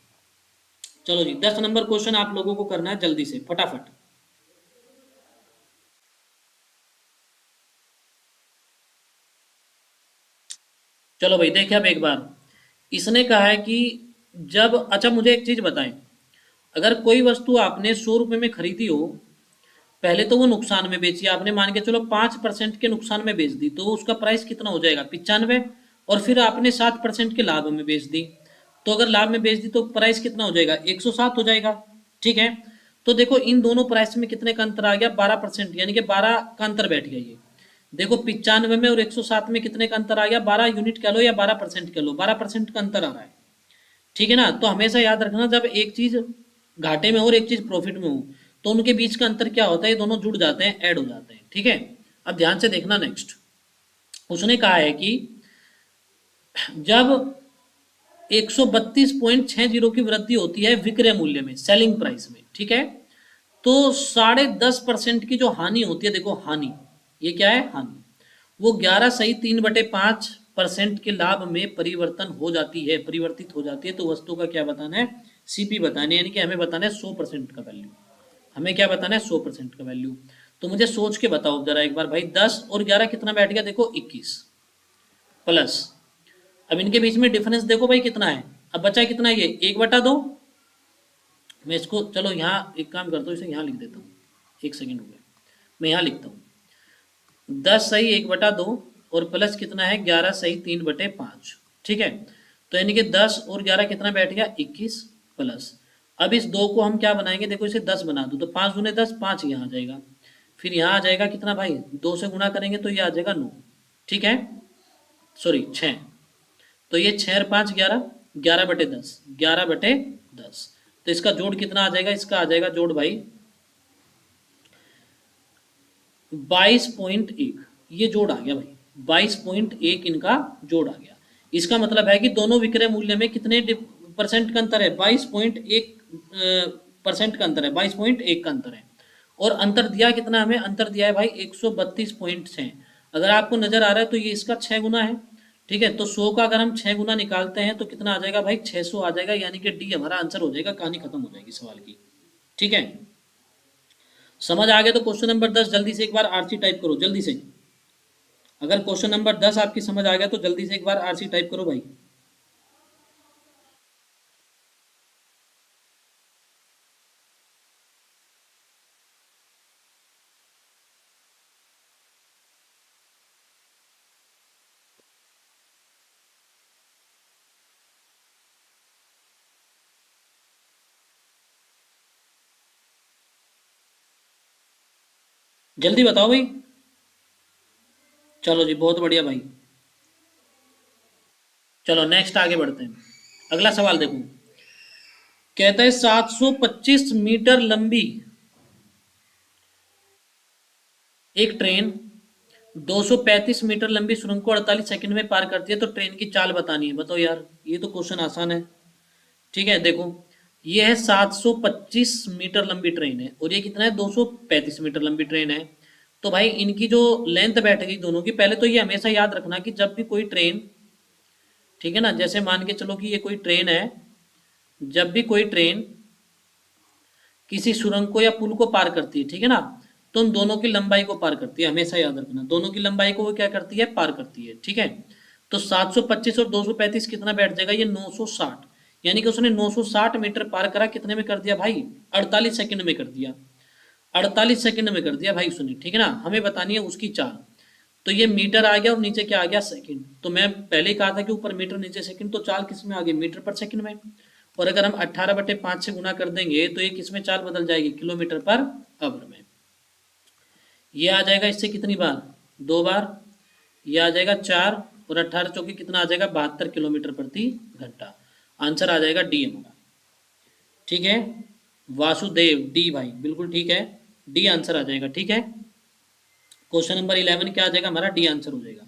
चलो जी 10 नंबर क्वेश्चन आप लोगों को करना है जल्दी से फटाफट। चलो भाई देखिए अब एक बार, इसने कहा है कि जब, अच्छा मुझे एक चीज बताएं, अगर कोई वस्तु आपने 100 रुपए में खरीदी हो, पहले तो वो नुकसान में बेची आपने, मान के चलो 5% के नुकसान में बेच दी, तो उसका प्राइस कितना हो जाएगा 95, और फिर आपने 7% के लाभ में बेच दी, तो अगर लाभ में बेच दी तो प्राइस कितना हो जाएगा 107 हो जाएगा, ठीक है। तो देखो इन दोनों प्राइस में कितने का अंतर आ गया 12%, यानी कि 12 का अंतर बैठ गया। ये देखो 95 में और 107 में कितने का अंतर आ गया, 12 यूनिट कह लो या 12% कह लो, 12% का अंतर आ रहा है, ठीक है ना। तो हमेशा याद रखना जब एक चीज घाटे में हो और एक चीज प्रॉफिट में हो तो उनके बीच का अंतर क्या होता है, ये दोनों जुड़ जाते हैं, ऐड हो जाते हैं, ठीक है। अब ध्यान से देखना नेक्स्ट, उसने कहा है कि जब 132.60 की वृद्धि होती है विक्रय मूल्य में, सेलिंग प्राइस में, ठीक है, तो 10.5% की जो हानि होती है, देखो हानि, ये क्या है हानि, वो 11.3/5% के लाभ में परिवर्तन हो जाती है, परिवर्तित हो जाती है। तो वस्तु का क्या बताना है, सीपी बताना है, यानी कि हमें बताना है 100% का वैल्यू, हमें क्या बताना है 100% का वैल्यू। तो मुझे सोच के बताओ जरा एक बार भाई, 10 और 11 कितना बैठ गया, देखो 21 प्लस, अब इनके बीच में डिफरेंस देखो भाई कितना है, अब बचा कितना है ये 1/2। मैं इसको चलो यहाँ एक काम करता हूँ, इसे यहाँ लिख देता हूँ, 1 सेकेंड हो गया, मैं यहाँ लिखता हूँ 10 सही 1/2 और प्लस कितना है 11 सही 3/5, ठीक है। तो यानी कि 10 और 11 कितना बैठ गया 21, प्लस, अब इस 2 को हम क्या बनाएंगे, देखो इसे 10 बना दो तो 5 दूने 10, 5 यहाँ आ जाएगा, फिर यहाँ आ जाएगा कितना भाई, 2 से गुणा करेंगे तो ये आ जाएगा 9, ठीक है, सॉरी 6, तो ये 6 और 5 11, 11/10, 11/10, तो इसका जोड़ कितना आ जाएगा, इसका आ जाएगा जोड़ भाई 22.1, ये जोड़ आ गया भाई 22.1 इनका जोड़ आ गया। इसका मतलब है कि दोनों विक्रय मूल्य में कितने परसेंट का अंतर है, 22.1 परसेंट का अंतर है, 22.1 का अंतर है। और अंतर दिया कितना हमें, अंतर दिया है भाई 132.6, अगर आपको नजर आ रहा है तो ये इसका 6 गुना है, ठीक है, तो 100 का अगर हम 6 गुना निकालते हैं तो कितना आ जाएगा भाई 600 आ जाएगा, यानी कि डी हमारा आंसर हो जाएगा, कहानी खत्म हो जाएगी सवाल की, ठीक है। समझ आ गया तो क्वेश्चन नंबर 10 जल्दी से एक बार आरसी टाइप करो जल्दी से, अगर क्वेश्चन नंबर 10 आपकी समझ आ गया तो जल्दी से एक बार आरसी टाइप करो भाई। जल्दी बताओ भाई, चलो जी बहुत बढ़िया भाई। चलो नेक्स्ट आगे बढ़ते हैं, अगला सवाल देखो, कहता है 725 मीटर लंबी एक ट्रेन 235 मीटर लंबी सुरंग को 48 सेकंड में पार करती है, तो ट्रेन की चाल बतानी है। बताओ यार, ये तो क्वेश्चन आसान है, ठीक है। देखो ये है 725 मीटर लंबी ट्रेन है और ये कितना है 235 मीटर लंबी ट्रेन है, तो भाई इनकी जो लेंथ बैठ गई दोनों की, पहले तो ये हमेशा याद रखना कि जब भी कोई ट्रेन, ठीक है ना, जैसे मान के चलो कि ये कोई ट्रेन है, जब भी कोई ट्रेन किसी सुरंग को या पुल को पार करती है, ठीक है ना, तो उन दोनों की लंबाई को पार करती है, हमेशा याद रखना दोनों की लंबाई को वो क्या करती है, पार करती है, ठीक है। तो 725 और 235 कितना बैठ जाएगा, ये 960, यानी कि उसने 960 मीटर पार करा, कितने में कर दिया भाई, 48 सेकंड में कर दिया, 48 सेकंड में कर दिया भाई उसने, ठीक है ना। हमें बतानी है उसकी चाल, तो ये मीटर आ गया और नीचे क्या आ गया, सेकंड, तो मैं पहले ही कहा था कि ऊपर मीटर नीचे सेकंड, तो चाल किस में आ गई, मीटर पर सेकंड में, और अगर हम 18/5 से गुना कर देंगे तो ये किस में चाल बदल जाएगी, किलोमीटर पर आवर में। ये आ जाएगा इससे कितनी बार, 2 बार, ये आ जाएगा 4, और 18 चौकी कितना आ जाएगा, 72 किलोमीटर प्रति घंटा। आंसर आ जाएगा डी हमारा, ठीक है, वासुदेव डी भाई, बिल्कुल ठीक है, डी आंसर आ जाएगा, ठीक है। क्वेश्चन नंबर 11 क्या आ जाएगा हमारा, डी आंसर हो जाएगा।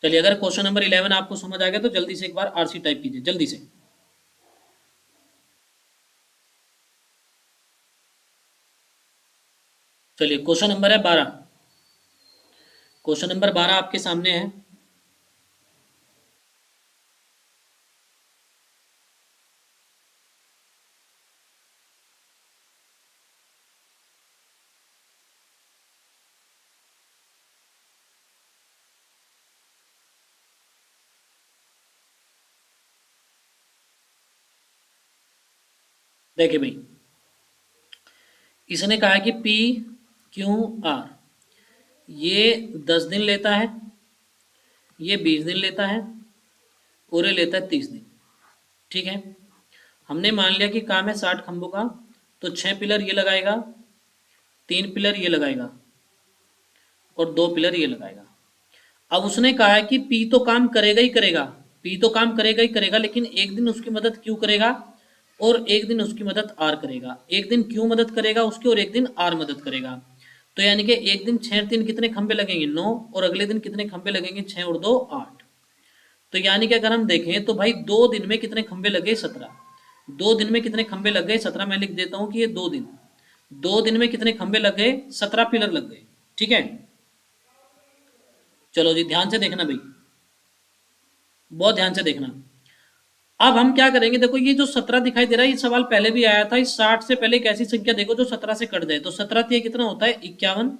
चलिए अगर क्वेश्चन नंबर 11 आपको समझ आ गया तो जल्दी से एक बार आरसी टाइप कीजिए जल्दी से। चलिए क्वेश्चन नंबर है 12, क्वेश्चन नंबर 12 आपके सामने है। देखिए भाई, इसने कहा है कि पी क्यू आर ये 10 दिन लेता है, ये 20 दिन लेता है और ये लेता है 30 दिन, ठीक है। हमने मान लिया कि काम है 60 खंभों का, तो 6 पिलर ये लगाएगा, 3 पिलर ये लगाएगा और 2 पिलर ये लगाएगा। अब उसने कहा है कि पी तो काम करेगा ही करेगा, पी तो काम करेगा ही करेगा, लेकिन एक दिन उसकी मदद क्यू करेगा और एक दिन उसकी मदद आर करेगा, एक दिन क्यू मदद करेगा उसकी और एक दिन आर मदद करेगा। तो यानी कि एक दिन 6 दिन कितने खंबे लगेंगे, 9, और अगले दिन कितने खंबे लगेंगे, 6 और 2 8। तो यानी कि अगर हम देखें तो भाई 2 दिन में कितने खंबे लगे, 17, 2 दिन में कितने खंबे लग गए 17, मैं लिख देता हूं कि ये 2 दिन में कितने खंबे लग गए, 17 पिलर लग गए, ठीक है। चलो जी ध्यान से देखना भाई, बहुत ध्यान से देखना। अब हम क्या करेंगे, देखो ये जो 17 दिखाई दे रहा है, ये सवाल पहले भी आया था, इस 60 से पहले एक ऐसी संख्या देखो जो 17 से कट जाए, तो 17 कितना होता है 51,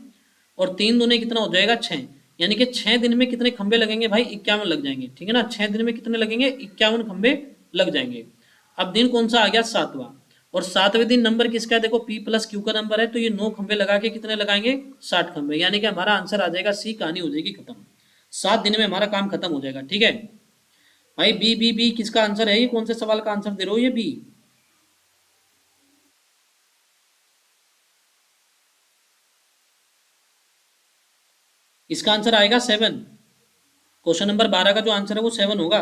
और 3 दूने कितना हो जाएगा 6, यानी कि 6 दिन में कितने खंबे लगेंगे भाई, 51 लग जाएंगे, ठीक है ना। 6 दिन में कितने लगेंगे, 51 खंबे लग जाएंगे। अब दिन कौन सा आ गया, 7वां, और 7वें दिन नंबर किसका है, देखो P प्लस Q का नंबर है, तो ये 9 खंबे लगा के कितने लगाएंगे, 60 खंबे, यानी कि हमारा आंसर आ जाएगा सी, कहानी हो जाएगी खत्म, 7 दिन में हमारा काम खत्म हो जाएगा, ठीक है। भाई बी बी बी किसका आंसर है? ये कौन से सवाल का आंसर दे रहे हो? ये बी। इसका आंसर आएगा 7। क्वेश्चन नंबर 12 का जो आंसर है वो 7 होगा।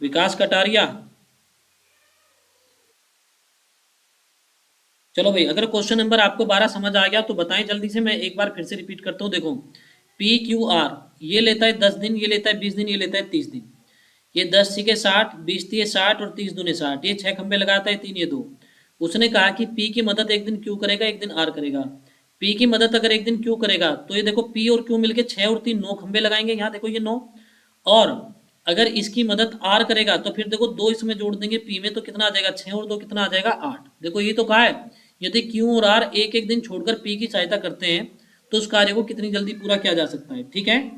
विकास कटारिया। चलो भाई, अगर क्वेश्चन नंबर आपको 12 समझ आ गया तो बताएं जल्दी से, मैं एक बार फिर से रिपीट करता हूँ। देखो, पी क्यू आर ये लेता है 10 दिन, ये लेता है 20 दिन, ये लेता है 30 दिन। ये 10 छीके 60, 20 तिये 60 और 30 दूने 60। ये 6 खंबे लगाता है, 3 ये 2। उसने कहा कि पी की मदद एक दिन क्यू करेगा, एक दिन आर करेगा। पी की मदद अगर एक दिन क्यू करेगा तो ये देखो पी और क्यू मिलके 6 और 3 9 खंबे लगाएंगे। यहाँ देखो ये 9। और अगर इसकी मदद आर करेगा तो फिर देखो 2 इसमें जोड़ देंगे पी में, तो कितना आ जाएगा? 6 और 2 कितना आ जाएगा? 8। देखो ये तो कहा है यदि क्यू और आर एक एक दिन छोड़कर पी की सहायता करते हैं तो उस कार्य को कितनी जल्दी पूरा किया जा सकता है। ठीक है,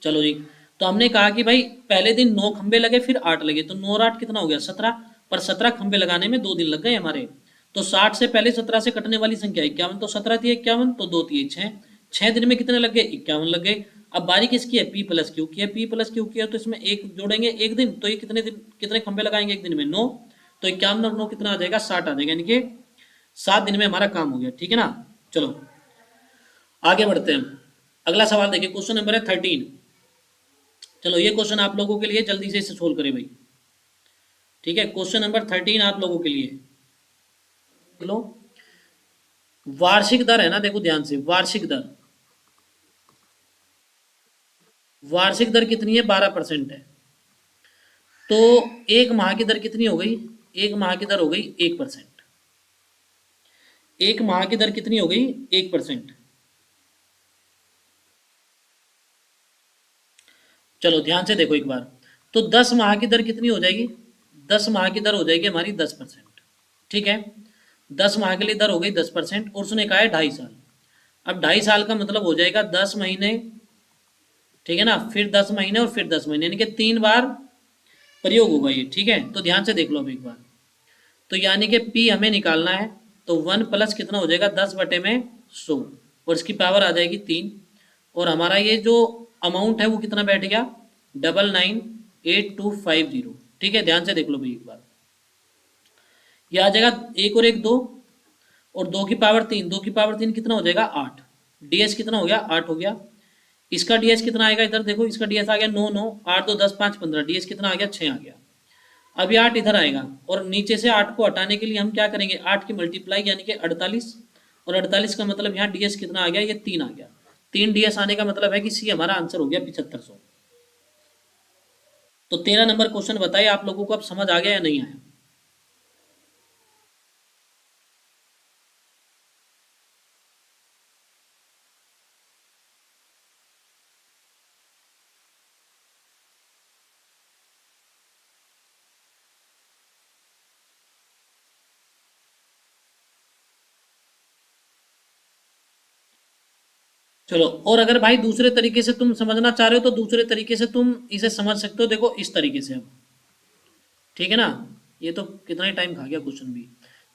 चलो जी। तो हमने कहा कि भाई पहले दिन 9 खंबे लगे, फिर 8 लगे, तो 9 और 8 कितना हो गया? 17। पर 17 खंबे लगाने में 2 दिन लग गए हमारे। तो 60 से पहले 17 से कटने वाली संख्या 51, तो 17 थी 51, तो 2 थी 6। 6 दिन में कितने लग गए? 51 लग गए। अब बारी किसकी है? पी प्लस क्यू की है। पी प्लस क्यू की है तो इसमें एक जोड़ेंगे एक दिन, तो ये कितने दिन कितने खंबे लगाएंगे एक दिन में? 9। तो 51 और 9 कितना आ जाएगा? 60 आ जाएगा, यानी कि 7 दिन में हमारा काम हो गया। ठीक है ना। चलो आगे बढ़ते हैं। अगला सवाल देखिए, क्वेश्चन नंबर है 13। चलो ये क्वेश्चन आप लोगों के लिए जल्दी से इसे सोल्व करें भाई। ठीक है, क्वेश्चन नंबर 13 आप लोगों के लिए। लो, वार्षिक दर है ना, देखो ध्यान से, वार्षिक दर। वार्षिक दर कितनी है? 12% है। तो एक माह की दर कितनी हो गई? एक माह की दर हो गई 1%। एक माह की दर कितनी हो गई? 1%। चलो ध्यान से देखो एक बार। तो 10 माह की दर कितनी हो जाएगी? 10 माह की दर हो जाएगी हमारी 10%। ठीक है, 10 माह के लिए दर हो गई 10%, और उसने कहा है 2.5 साल। अब 2.5 साल का मतलब हो जाएगा 10 महीने। ठीक है ना, फिर 10 महीने और फिर 10 महीने, यानी कि 3 बार प्रयोग होगा ये। ठीक है, तो ध्यान से देख लो अब एक बार। तो यानी कि पी हमें निकालना है, तो 1 प्लस कितना हो जाएगा? 10/100, और इसकी पावर आ जाएगी 3। और हमारा ये जो अमाउंट है वो कितना बैठ गया? 998250। ठीक है, ध्यान से देख लो भाई एक बार। ये आ जाएगा एक और एक 2, और 2 की पावर 3, 2 की पावर 3 कितना हो जाएगा? 8। डीएस कितना हो गया? 8 हो गया। इसका डीएस कितना आएगा? इधर देखो, इसका डीएस आ गया 9 9 8 2 10 5 15। डीएस कितना आ गया? 6 आ गया। अब ये 8 इधर आएगा, और नीचे से 8 को हटाने के लिए हम क्या करेंगे? 8 की मल्टीप्लाई, यानी कि 48। और 48 का मतलब यहाँ डीएस कितना आ गया? ये 3 आ गया। 3 डीएस आने का मतलब है कि सी हमारा आंसर हो गया 7500। तो 13 नंबर क्वेश्चन बताइए आप लोगों को अब समझ आ गया या नहीं आया? चलो, और अगर भाई दूसरे तरीके से तुम समझना चाह रहे हो तो दूसरे तरीके से तुम इसे समझ सकते हो। देखो इस तरीके से अब, ठीक है ना। ये तो कितना ही टाइम खा गया क्वेश्चन भी।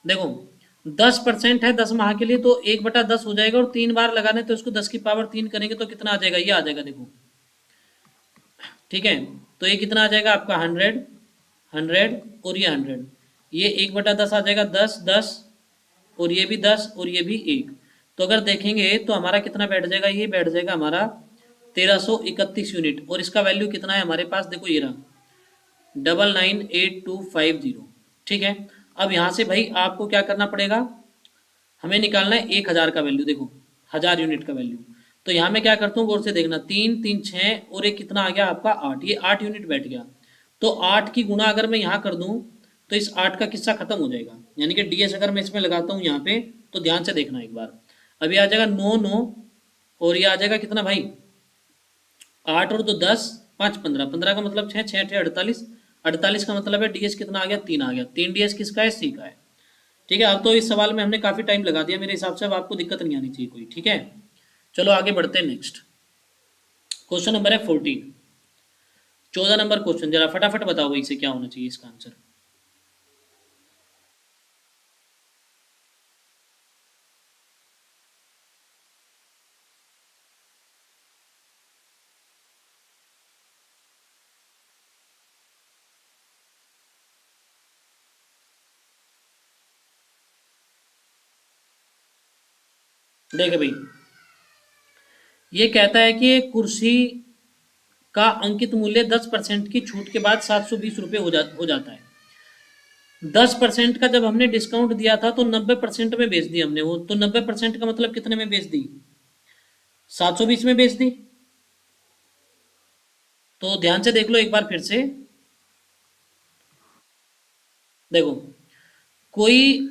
देखो 10% है 10 माह के लिए, तो 1/10 हो जाएगा, और 3 बार लगाने तो इसको 10 की पावर 3 करेंगे तो कितना आ जाएगा? ये आ जाएगा देखो। ठीक है, तो ये कितना आ जाएगा आपका? 100, 100 और ये 100। ये 1/10 आ जाएगा 10 10, और ये भी 10 और ये भी 1। तो अगर देखेंगे तो हमारा कितना बैठ जाएगा? ये बैठ जाएगा हमारा 1331 यूनिट। और इसका वैल्यू कितना है हमारे पास? देखो ये रहा 998250। ठीक है, अब यहाँ से भाई आपको क्या करना पड़ेगा? हमें निकालना है 1000 का वैल्यू। देखो 1000 यूनिट का वैल्यू। तो यहाँ मैं क्या करता हूँ, गौर से देखना, 3 3 6 और एक कितना आ गया आपका? 8। ये 8 यूनिट बैठ गया। तो 8 की गुणा अगर मैं यहाँ कर दूँ तो इस 8 का किस्सा खत्म हो जाएगा, यानी कि डीएस अगर मैं इसमें लगाता हूँ यहाँ पे, तो ध्यान से देखना एक बार। अभी आ जाएगा 9 9, और ये आ जाएगा कितना भाई? 8 और 2 10, 5 15, 15 का मतलब 6 6 48। 48 का मतलब है डीएस कितना आ गया? 3 आ गया। 3 डीएस किसका है? सी का है। ठीक है, अब तो इस सवाल में हमने काफी टाइम लगा दिया मेरे हिसाब से, अब आपको दिक्कत नहीं आनी चाहिए कोई। ठीक है, चलो आगे बढ़ते हैं। नेक्स्ट क्वेश्चन नंबर है 14। 14 नंबर क्वेश्चन, जरा फटाफट बताओ भाई, इसे क्या होना चाहिए इसका आंसर? देखे भाई, ये कहता है कि कुर्सी का अंकित मूल्य 10% की छूट के बाद 720 रुपये हो जाता है। 10% का जब हमने डिस्काउंट दिया था तो 90% में बेच दी हमने वो, तो 90% का मतलब कितने में बेच दी? 720 में बेच दी। तो ध्यान से देख लो एक बार फिर से। देखो, कोई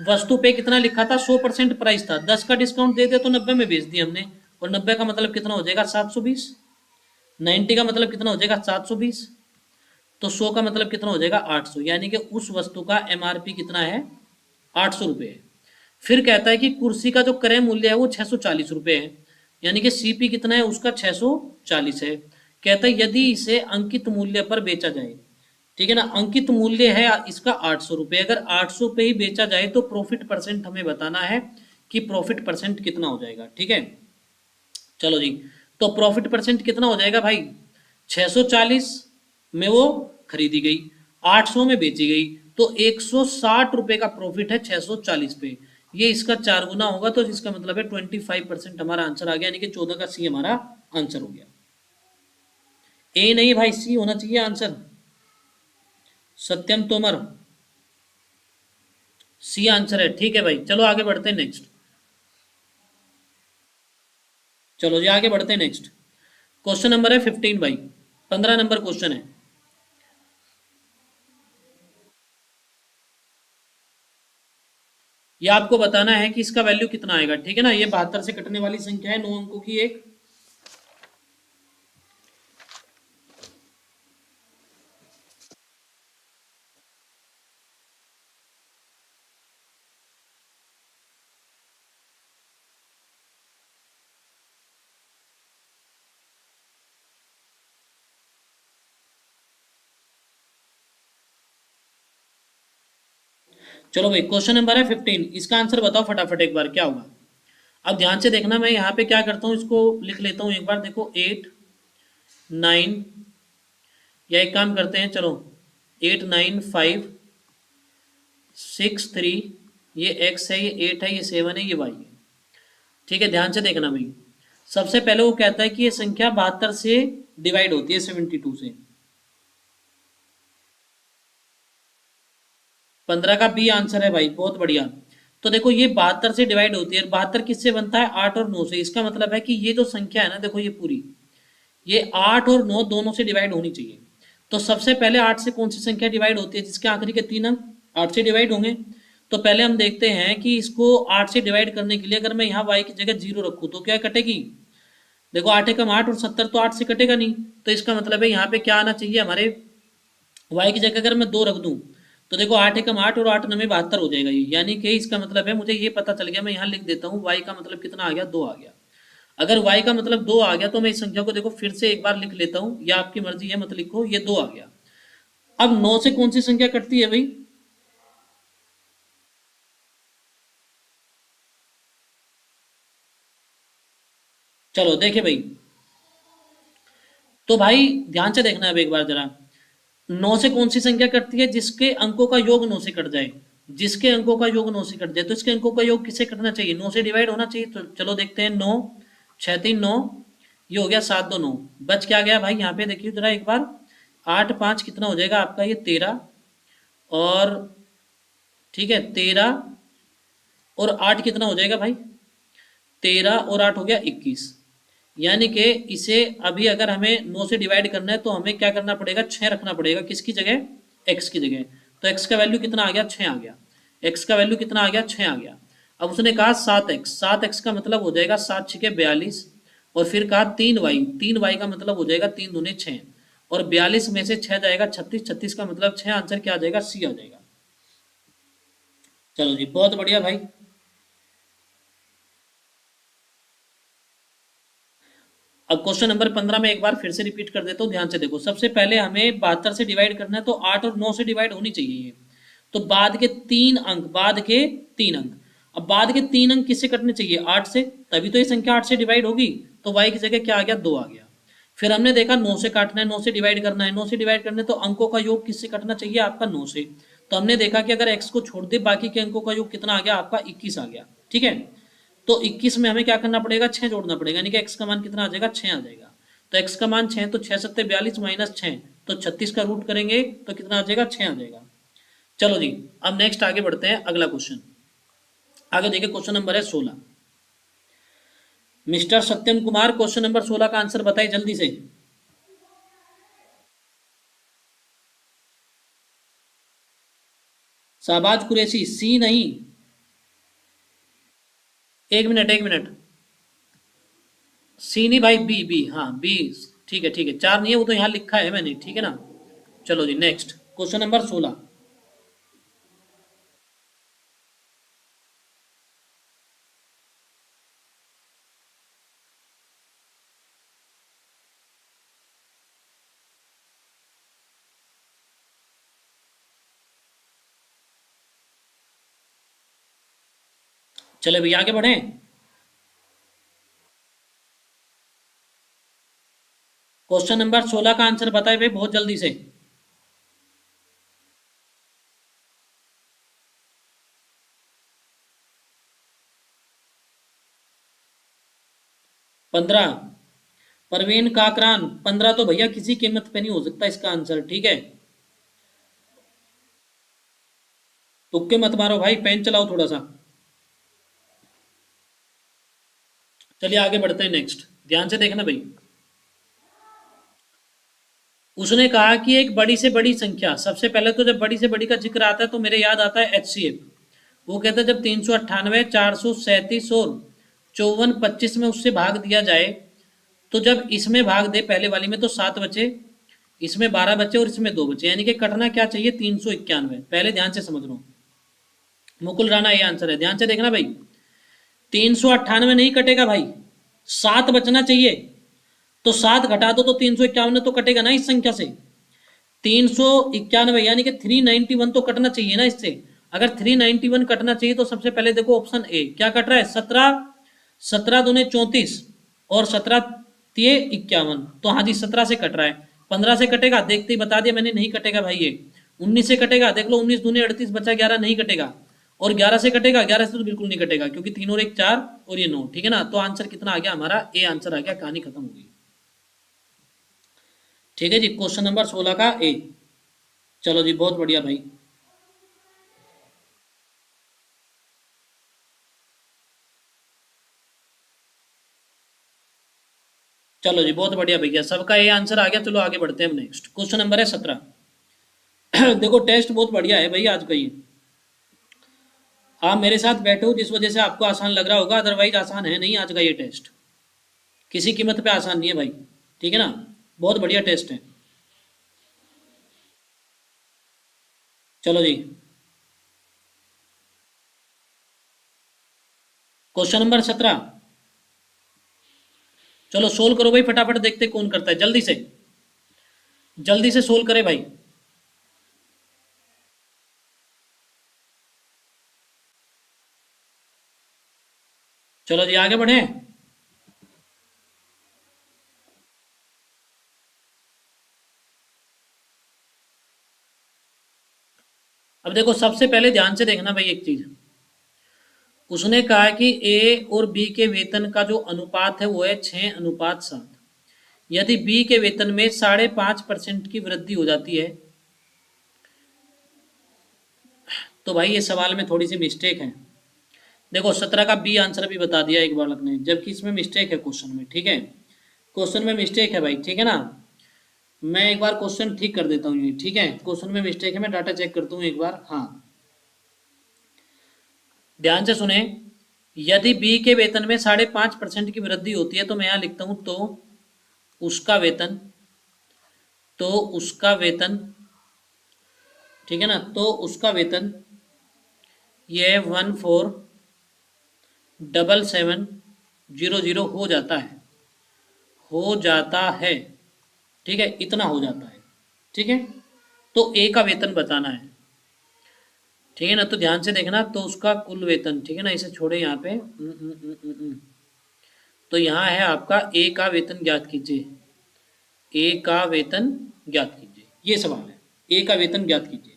वस्तु पे कितना लिखा था? 100% प्राइस था, 10 का डिस्काउंट दे दे तो 90 में बेच दी हमने, और 90 का मतलब कितना हो जाएगा? 720। 90 का मतलब कितना हो जाएगा? 720। तो 100 का मतलब कितना हो जाएगा? 800। यानी कि उस वस्तु का एमआरपी कितना है? 800 रुपये है। फिर कहता है कि कुर्सी का जो क्रय मूल्य है वो 640 रुपये है, यानी कि सीपी कितना है उसका? 640 है। कहता है यदि इसे अंकित मूल्य पर बेचा जाए, ठीक है ना, अंकित मूल्य है इसका 800 रुपये, अगर 800 पे ही बेचा जाए तो प्रॉफिट परसेंट हमें बताना है कि प्रॉफिट परसेंट कितना हो जाएगा। ठीक है, चलो जी। तो प्रॉफिट परसेंट कितना हो जाएगा भाई? 640 में वो खरीदी गई, 800 में बेची गई, तो 160 रुपये का प्रॉफिट है 640 पे। ये इसका 4 गुना होगा, तो इसका मतलब है 25% हमारा आंसर आ गया, यानी कि 14 का सी हमारा आंसर हो गया। ए नहीं भाई, सी होना चाहिए आंसर। सत्यम तोमर, सी आंसर है। ठीक है भाई, चलो आगे बढ़ते हैं नेक्स्ट। चलो जी आगे बढ़ते हैं नेक्स्ट। क्वेश्चन नंबर है 15 भाई, 15 नंबर क्वेश्चन है। ये आपको बताना है कि इसका वैल्यू कितना आएगा। ठीक है ना, ये 72 से कटने वाली संख्या है, 9 अंकों की एक। चलो भाई, क्वेश्चन नंबर है 15, इसका आंसर बताओ फटाफट एक बार क्या होगा। अब ध्यान से देखना, मैं यहाँ पे क्या करता हूँ, इसको लिख लेता हूँ एक बार। देखो 8 9, या एक काम करते हैं, चलो 8 9 5 6 3, ये x है, ये 8 है, ये 7 है, ये y है। ठीक है, ध्यान से देखना भाई। सबसे पहले वो कहता है कि ये संख्या 72 से डिवाइड होती है 72 से। 15 का बी आंसर है भाई, बहुत बढ़िया। तो देखो ये 72 से डिवाइड होती है, 72 किससे बनता है? 8 और 9 से। इसका मतलब है कि ये जो संख्या है ना, देखो ये पूरी, ये 8 और 9 दोनों से डिवाइड होनी चाहिए। तो सबसे पहले 8 से कौन सी संख्या डिवाइड होती है? जिसके आखिरी के 3 अंक 8 से डिवाइड होंगे। तो पहले हम देखते हैं कि इसको 8 से डिवाइड करने के लिए अगर मैं यहाँ y की जगह 0 रखूँ तो क्या कटेगी? देखो 8 एकम 8 और 70 तो 8 से कटेगा नहीं। तो इसका मतलब है यहाँ पे क्या आना चाहिए हमारे? y की जगह अगर मैं 2 रख दूं तो देखो 8 एकम 8 और 8 नवे 72 हो जाएगा ये, यानी कि इसका मतलब है, मुझे ये पता चल गया, मैं यहाँ लिख देता हूँ y का मतलब कितना आ गया? 2 आ गया। अगर y का मतलब 2 आ गया तो मैं इस संख्या को देखो फिर से एक बार लिख लेता हूँ, या आपकी मर्जी है मत लिखो, ये 2 आ गया। अब 9 से कौन सी संख्या कटती है भाई? चलो देखे भाई, तो भाई ध्यान से देखना है एक बार जरा। 9 से कौन सी संख्या कटती है? जिसके अंकों का योग 9 से कट जाए। जिसके अंकों का योग 9 से कट जाए, तो इसके अंकों का योग किससे कटना चाहिए? 9 से डिवाइड होना चाहिए। तो चलो देखते हैं, 9 6 3 9, ये हो गया 7 2 9। बच क्या गया भाई यहाँ पे? देखिए जरा एक बार, 8 5 कितना हो जाएगा आपका? ये 13, और ठीक है 13 और 8 कितना हो जाएगा भाई? 13 और 8 हो गया 21। यानी कि इसे अभी अगर हमें 9 से डिवाइड करना है तो हमें क्या करना पड़ेगा? 6 रखना पड़ेगा। किसकी जगह? x की जगह। तो x का वैल्यू कितना आ गया? 6 आ गया। x का वैल्यू कितना आ गया? 6 आ गया। अब उसने कहा 7x, 7x का मतलब हो जाएगा 7 6 42, और फिर कहा 3y, 3y का मतलब हो जाएगा 3 दूने 6, और 42 में से 6 जाएगा 36, 36 का मतलब 6, आंसर क्या आ जाएगा? सी आ जाएगा। चलो जी, बहुत बढ़िया भाई। अब क्वेश्चन नंबर 15 में एक बार फिर से रिपीट कर देता हूँ, ध्यान से देखो। सबसे पहले हमें 72 से डिवाइड करना है, तो 8 और 9 से डिवाइड होनी चाहिए ये। तो बाद के 3 अंक, बाद के 3 अंक, अब बाद के 3 अंक किससे कटने चाहिए? 8 से, तभी तो ये संख्या 8 से डिवाइड होगी। तो y की जगह क्या आ गया? 2 आ गया। फिर हमने देखा 9 से काटना है, 9 से डिवाइड करना है, 9 से डिवाइड करने तो अंकों का योग किससे कटना चाहिए? आपका 9 से। तो हमने देखा कि अगर x को छोड़ दे बाकी के अंकों का योग कितना आ गया? आपका 21 आ गया। ठीक है, तो 21 में हमें क्या करना पड़ेगा, 6 जोड़ना पड़ेगा, यानी कि x का मान कितना आ जाएगा, 6 आ जाएगा। तो x का मान 6, तो 6 सत्ते 42 माइनस 6, तो 36 का रूट करेंगे तो कितना आ जाएगा, 6 आ जाएगा। चलो जी, अब नेक्स्ट आगे बढ़ते हैं, अगला क्वेश्चन। आगे देखिए क्वेश्चन नंबर है 16। मिस्टर सत्यम कुमार क्वेश्चन नंबर 16 का आंसर बताइए जल्दी से। शाहबाज कुरैशी, सी नहीं, एक मिनट एक मिनट, सी नहीं भाई, बी बी, हाँ बी। ठीक है, 4 नहीं है, वो तो यहाँ लिखा है मैंने, ठीक है ना। चलो जी नेक्स्ट क्वेश्चन नंबर 16। चले भैया आगे बढ़े। क्वेश्चन नंबर 16 का आंसर बताए भाई बहुत जल्दी से। 15, परवीन काकरान, 15 तो भैया किसी कीमत पे नहीं हो सकता इसका आंसर, ठीक है। तुक्के मत मारो भाई, पेन चलाओ थोड़ा सा। चलिए आगे बढ़ते हैं नेक्स्ट, ध्यान से देखना भाई। उसने कहा कि एक बड़ी से बड़ी संख्या, सबसे पहले तो जब बड़ी से बड़ी का जिक्र आता है तो मेरे याद आता है HCF। वो कहता है जब 398, 437 और 54, 25 में उससे भाग दिया जाए, तो जब इसमें भाग दे पहले वाली में तो 7 बचे, इसमें 12 बचे और इसमें 2 बचे, यानी कि कटना क्या चाहिए, 391। पहले ध्यान से समझ लो, मुकुल राणा ये आंसर है, ध्यान से देखना भाई। 398 नहीं कटेगा भाई, 7 बचना चाहिए। तो 7 घटा दो तो 351 तो कटेगा ना इस संख्या से। 391 यानी कि 391 तो कटना चाहिए ना इससे। अगर 391 कटना चाहिए तो सबसे पहले देखो ऑप्शन ए क्या कट रहा है, 17, 17 दूने 34 और 17 तिये 51, तो हाँ जी 17 से कट रहा है। 15 से कटेगा, देखते ही बता दिया मैंने, नहीं कटेगा भाई ये। 19 से कटेगा, देख लो 19 दूने 38 बचा 11, नहीं कटेगा। और 11 से कटेगा, 11 से तो बिल्कुल नहीं कटेगा क्योंकि 3 और 1 4 और ये 9, ठीक है ना। तो आंसर कितना आ गया हमारा, ए आंसर आ गया, कहानी खत्म हो गई। ठीक है जी, क्वेश्चन नंबर 16 का ए। चलो जी बहुत बढ़िया भाई। चलो जी बहुत बढ़िया भैया, सबका ए आंसर आ गया। चलो आगे बढ़ते हैं हम नेक्स्ट, क्वेश्चन नंबर है 17। देखो टेस्ट बहुत बढ़िया है भाई आज का ये। आप मेरे साथ बैठे हो जिस वजह से आपको आसान लग रहा होगा, अदरवाइज आसान है नहीं आज का ये टेस्ट, किसी कीमत पे आसान नहीं है भाई, ठीक है ना। बहुत बढ़िया टेस्ट है। चलो जी क्वेश्चन नंबर 17। चलो सोल्व करो भाई फटाफट, देखते कौन करता है जल्दी से, जल्दी से सोल्व करे भाई। चलो जी आगे बढ़े। अब देखो सबसे पहले ध्यान से देखना भाई एक चीज। उसने कहा कि ए और बी के वेतन का जो अनुपात है वो है 6:7। यदि बी के वेतन में 5.5% की वृद्धि हो जाती है, तो भाई ये सवाल में थोड़ी सी मिस्टेक है। देखो 17 का बी आंसर भी बता दिया एक बार ने, जबकि इसमें मिस्टेक है क्वेश्चन में, ठीक है। क्वेश्चन में मिस्टेक है भाई, ठीक है ना। मैं एक बार क्वेश्चन ठीक कर देता हूँ ये, ठीक है। क्वेश्चन में मिस्टेक है, मैं डाटा चेक करता हूँ एक बार, हाँ। ध्यान से सुने, यदि बी के वेतन में 5.5% की वृद्धि होती है, तो मैं यहाँ लिखता हूँ उसका वेतन, तो उसका वेतन, ठीक है ना, तो उसका वेतन ये 147700 हो जाता है, हो जाता है, ठीक है, इतना हो जाता है, ठीक है। तो ए का वेतन बताना है, ठीक है ना। तो ध्यान से देखना, तो उसका कुल वेतन, ठीक है ना, इसे छोड़े यहाँ पे, तो यहाँ है आपका ए का वेतन ज्ञात कीजिए, ए का वेतन ज्ञात कीजिए, ये सवाल है, ए का वेतन ज्ञात कीजिए।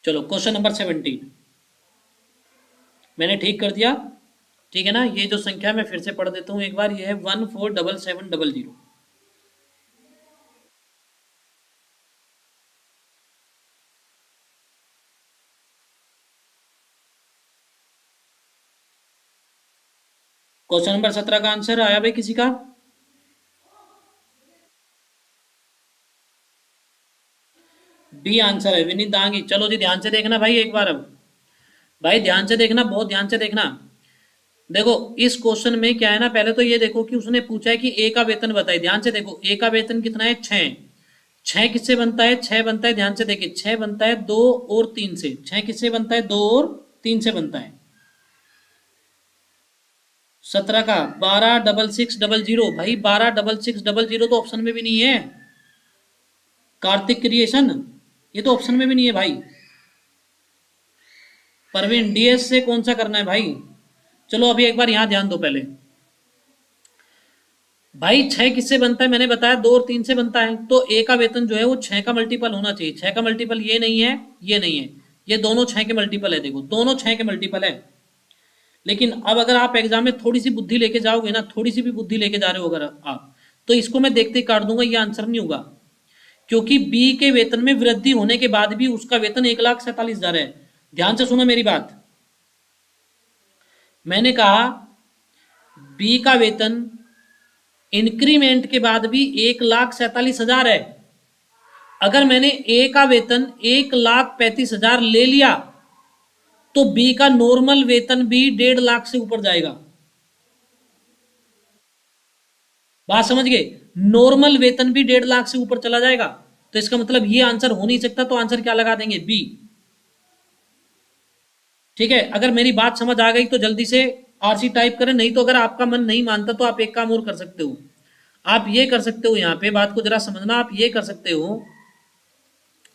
चलो क्वेश्चन नंबर 17 मैंने ठीक कर दिया। ठीक है ना, ये जो संख्या मैं फिर से पढ़ देता हूँ एक बार, ये है 147700। क्वेश्चन नंबर 17 का आंसर आया भाई किसी का? बी आंसर है, विनीत दांगी। चलो जी ध्यान से देखना भाई एक बार। अब भाई ध्यान से देखना, बहुत ध्यान से देखना। देखो इस क्वेश्चन में क्या है ना, पहले तो ये देखो कि उसने पूछा है कि ए का वेतन बताइए। ध्यान से देखो, ए का वेतन कितना है? 6। 6 किससे बनता है? 6 बनता है, ध्यान से देखिए, 6 बनता है 2 और 3 से। 6 किससे बनता है? 2 और 3 से बनता है। 17 का 126600 भाई, 126600 तो ऑप्शन में भी नहीं है। कार्तिक क्रिएशन, ये तो ऑप्शन में भी नहीं है भाई। परवीन डीएस से कौन सा करना है भाई? चलो अभी एक बार यहां ध्यान दो पहले। भाई 6 किससे बनता है? मैंने बताया 2 और 3 से बनता है। तो ए का वेतन जो है वो 6 का मल्टीपल होना चाहिए। 6 का मल्टीपल ये नहीं है, ये नहीं है, ये दोनों 6 के मल्टीपल है। देखो दोनों 6 के मल्टीपल है। लेकिन अब अगर आप एग्जाम में थोड़ी सी बुद्धि लेके जाओगे ना, थोड़ी सी भी बुद्धि लेके जा रहे हो अगर आप, तो इसको मैं देखते ही काट दूंगा, ये आंसर नहीं होगा। क्योंकि बी के वेतन में वृद्धि होने के बाद भी उसका वेतन 1,47,000 है। ध्यान से सुनो मेरी बात। मैंने कहा बी का वेतन इंक्रीमेंट के बाद भी 1,47,000 है। अगर मैंने ए का वेतन 1,35,000 ले लिया तो बी का नॉर्मल वेतन भी 1.5 लाख से ऊपर जाएगा। बात समझ गए? नॉर्मल वेतन भी 1.5 लाख से ऊपर चला जाएगा। तो इसका मतलब ये आंसर हो नहीं सकता। तो आंसर क्या लगा देंगे? बी। ठीक है, अगर मेरी बात समझ आ गई तो जल्दी से आरसी टाइप करें, नहीं तो अगर आपका मन नहीं मानता तो आप एक काम और कर सकते हो। आप ये कर सकते हो, यहाँ पे बात को जरा समझना। आप ये कर सकते हो,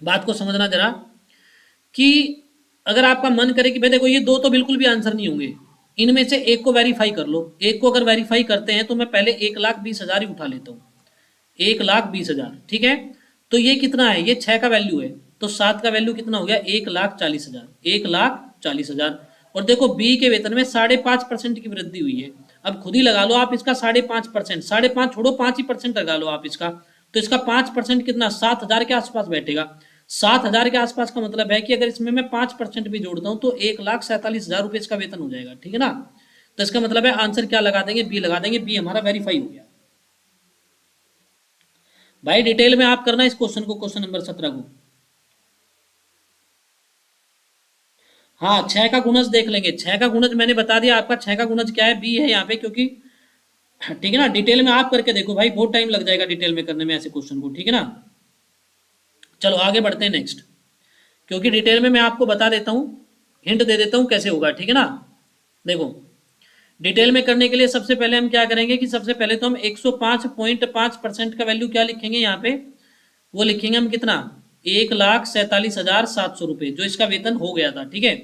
बात को समझना जरा, कि अगर आपका मन करे कि भाई देखो ये दो तो बिल्कुल भी आंसर नहीं होंगे, इनमें से एक को वेरीफाई कर लो। एक को अगर वेरीफाई करते हैं तो मैं पहले 1,20,000 ही उठा लेता हूँ। 1,20,000, ठीक है। तो ये कितना है? ये 6 का वैल्यू है, तो 7 का वैल्यू कितना हो गया? 1,40,000। 1,40,000। और देखो बी के वेतन में 5.5% की वृद्धि हुई है। अब खुद ही लगा लो आप इसका 5.5%, 5.5 छोड़ो, 5% लगा लो आप इसका। तो इसका 5% कितना? 7,000 के आसपास बैठेगा। 7,000 के आसपास का मतलब है कि अगर इसमें मैं 5% भी जोड़ता हूँ तो 1,47,000 रुपये इसका वेतन हो जाएगा। ठीक है ना। तो इसका मतलब है आंसर क्या लगा देंगे? बी लगा देंगे। बी हमारा वेरीफाई हो गया। भाई डिटेल में आप करना इस क्वेश्चन को, क्वेश्चन नंबर 17 को। हाँ, 6 का गुणज देख लेंगे। 6 का गुणज मैंने बता दिया आपका। 6 का गुणज क्या है? बी है यहाँ पे, क्योंकि ठीक है ना। डिटेल में आप करके देखो भाई, बहुत टाइम लग जाएगा डिटेल में करने में ऐसे क्वेश्चन को। ठीक है ना। चलो आगे बढ़ते हैं नेक्स्ट, क्योंकि डिटेल में मैं आपको बता देता हूँ, हिंट दे देता हूँ कैसे होगा। ठीक है ना। देखो डिटेल में करने के लिए सबसे पहले हम क्या करेंगे कि सबसे पहले तो हम 105.5% का वैल्यू क्या लिखेंगे यहाँ पे? वो लिखेंगे हम कितना? 1,47,700 रुपये, जो इसका वेतन हो गया था। ठीक है।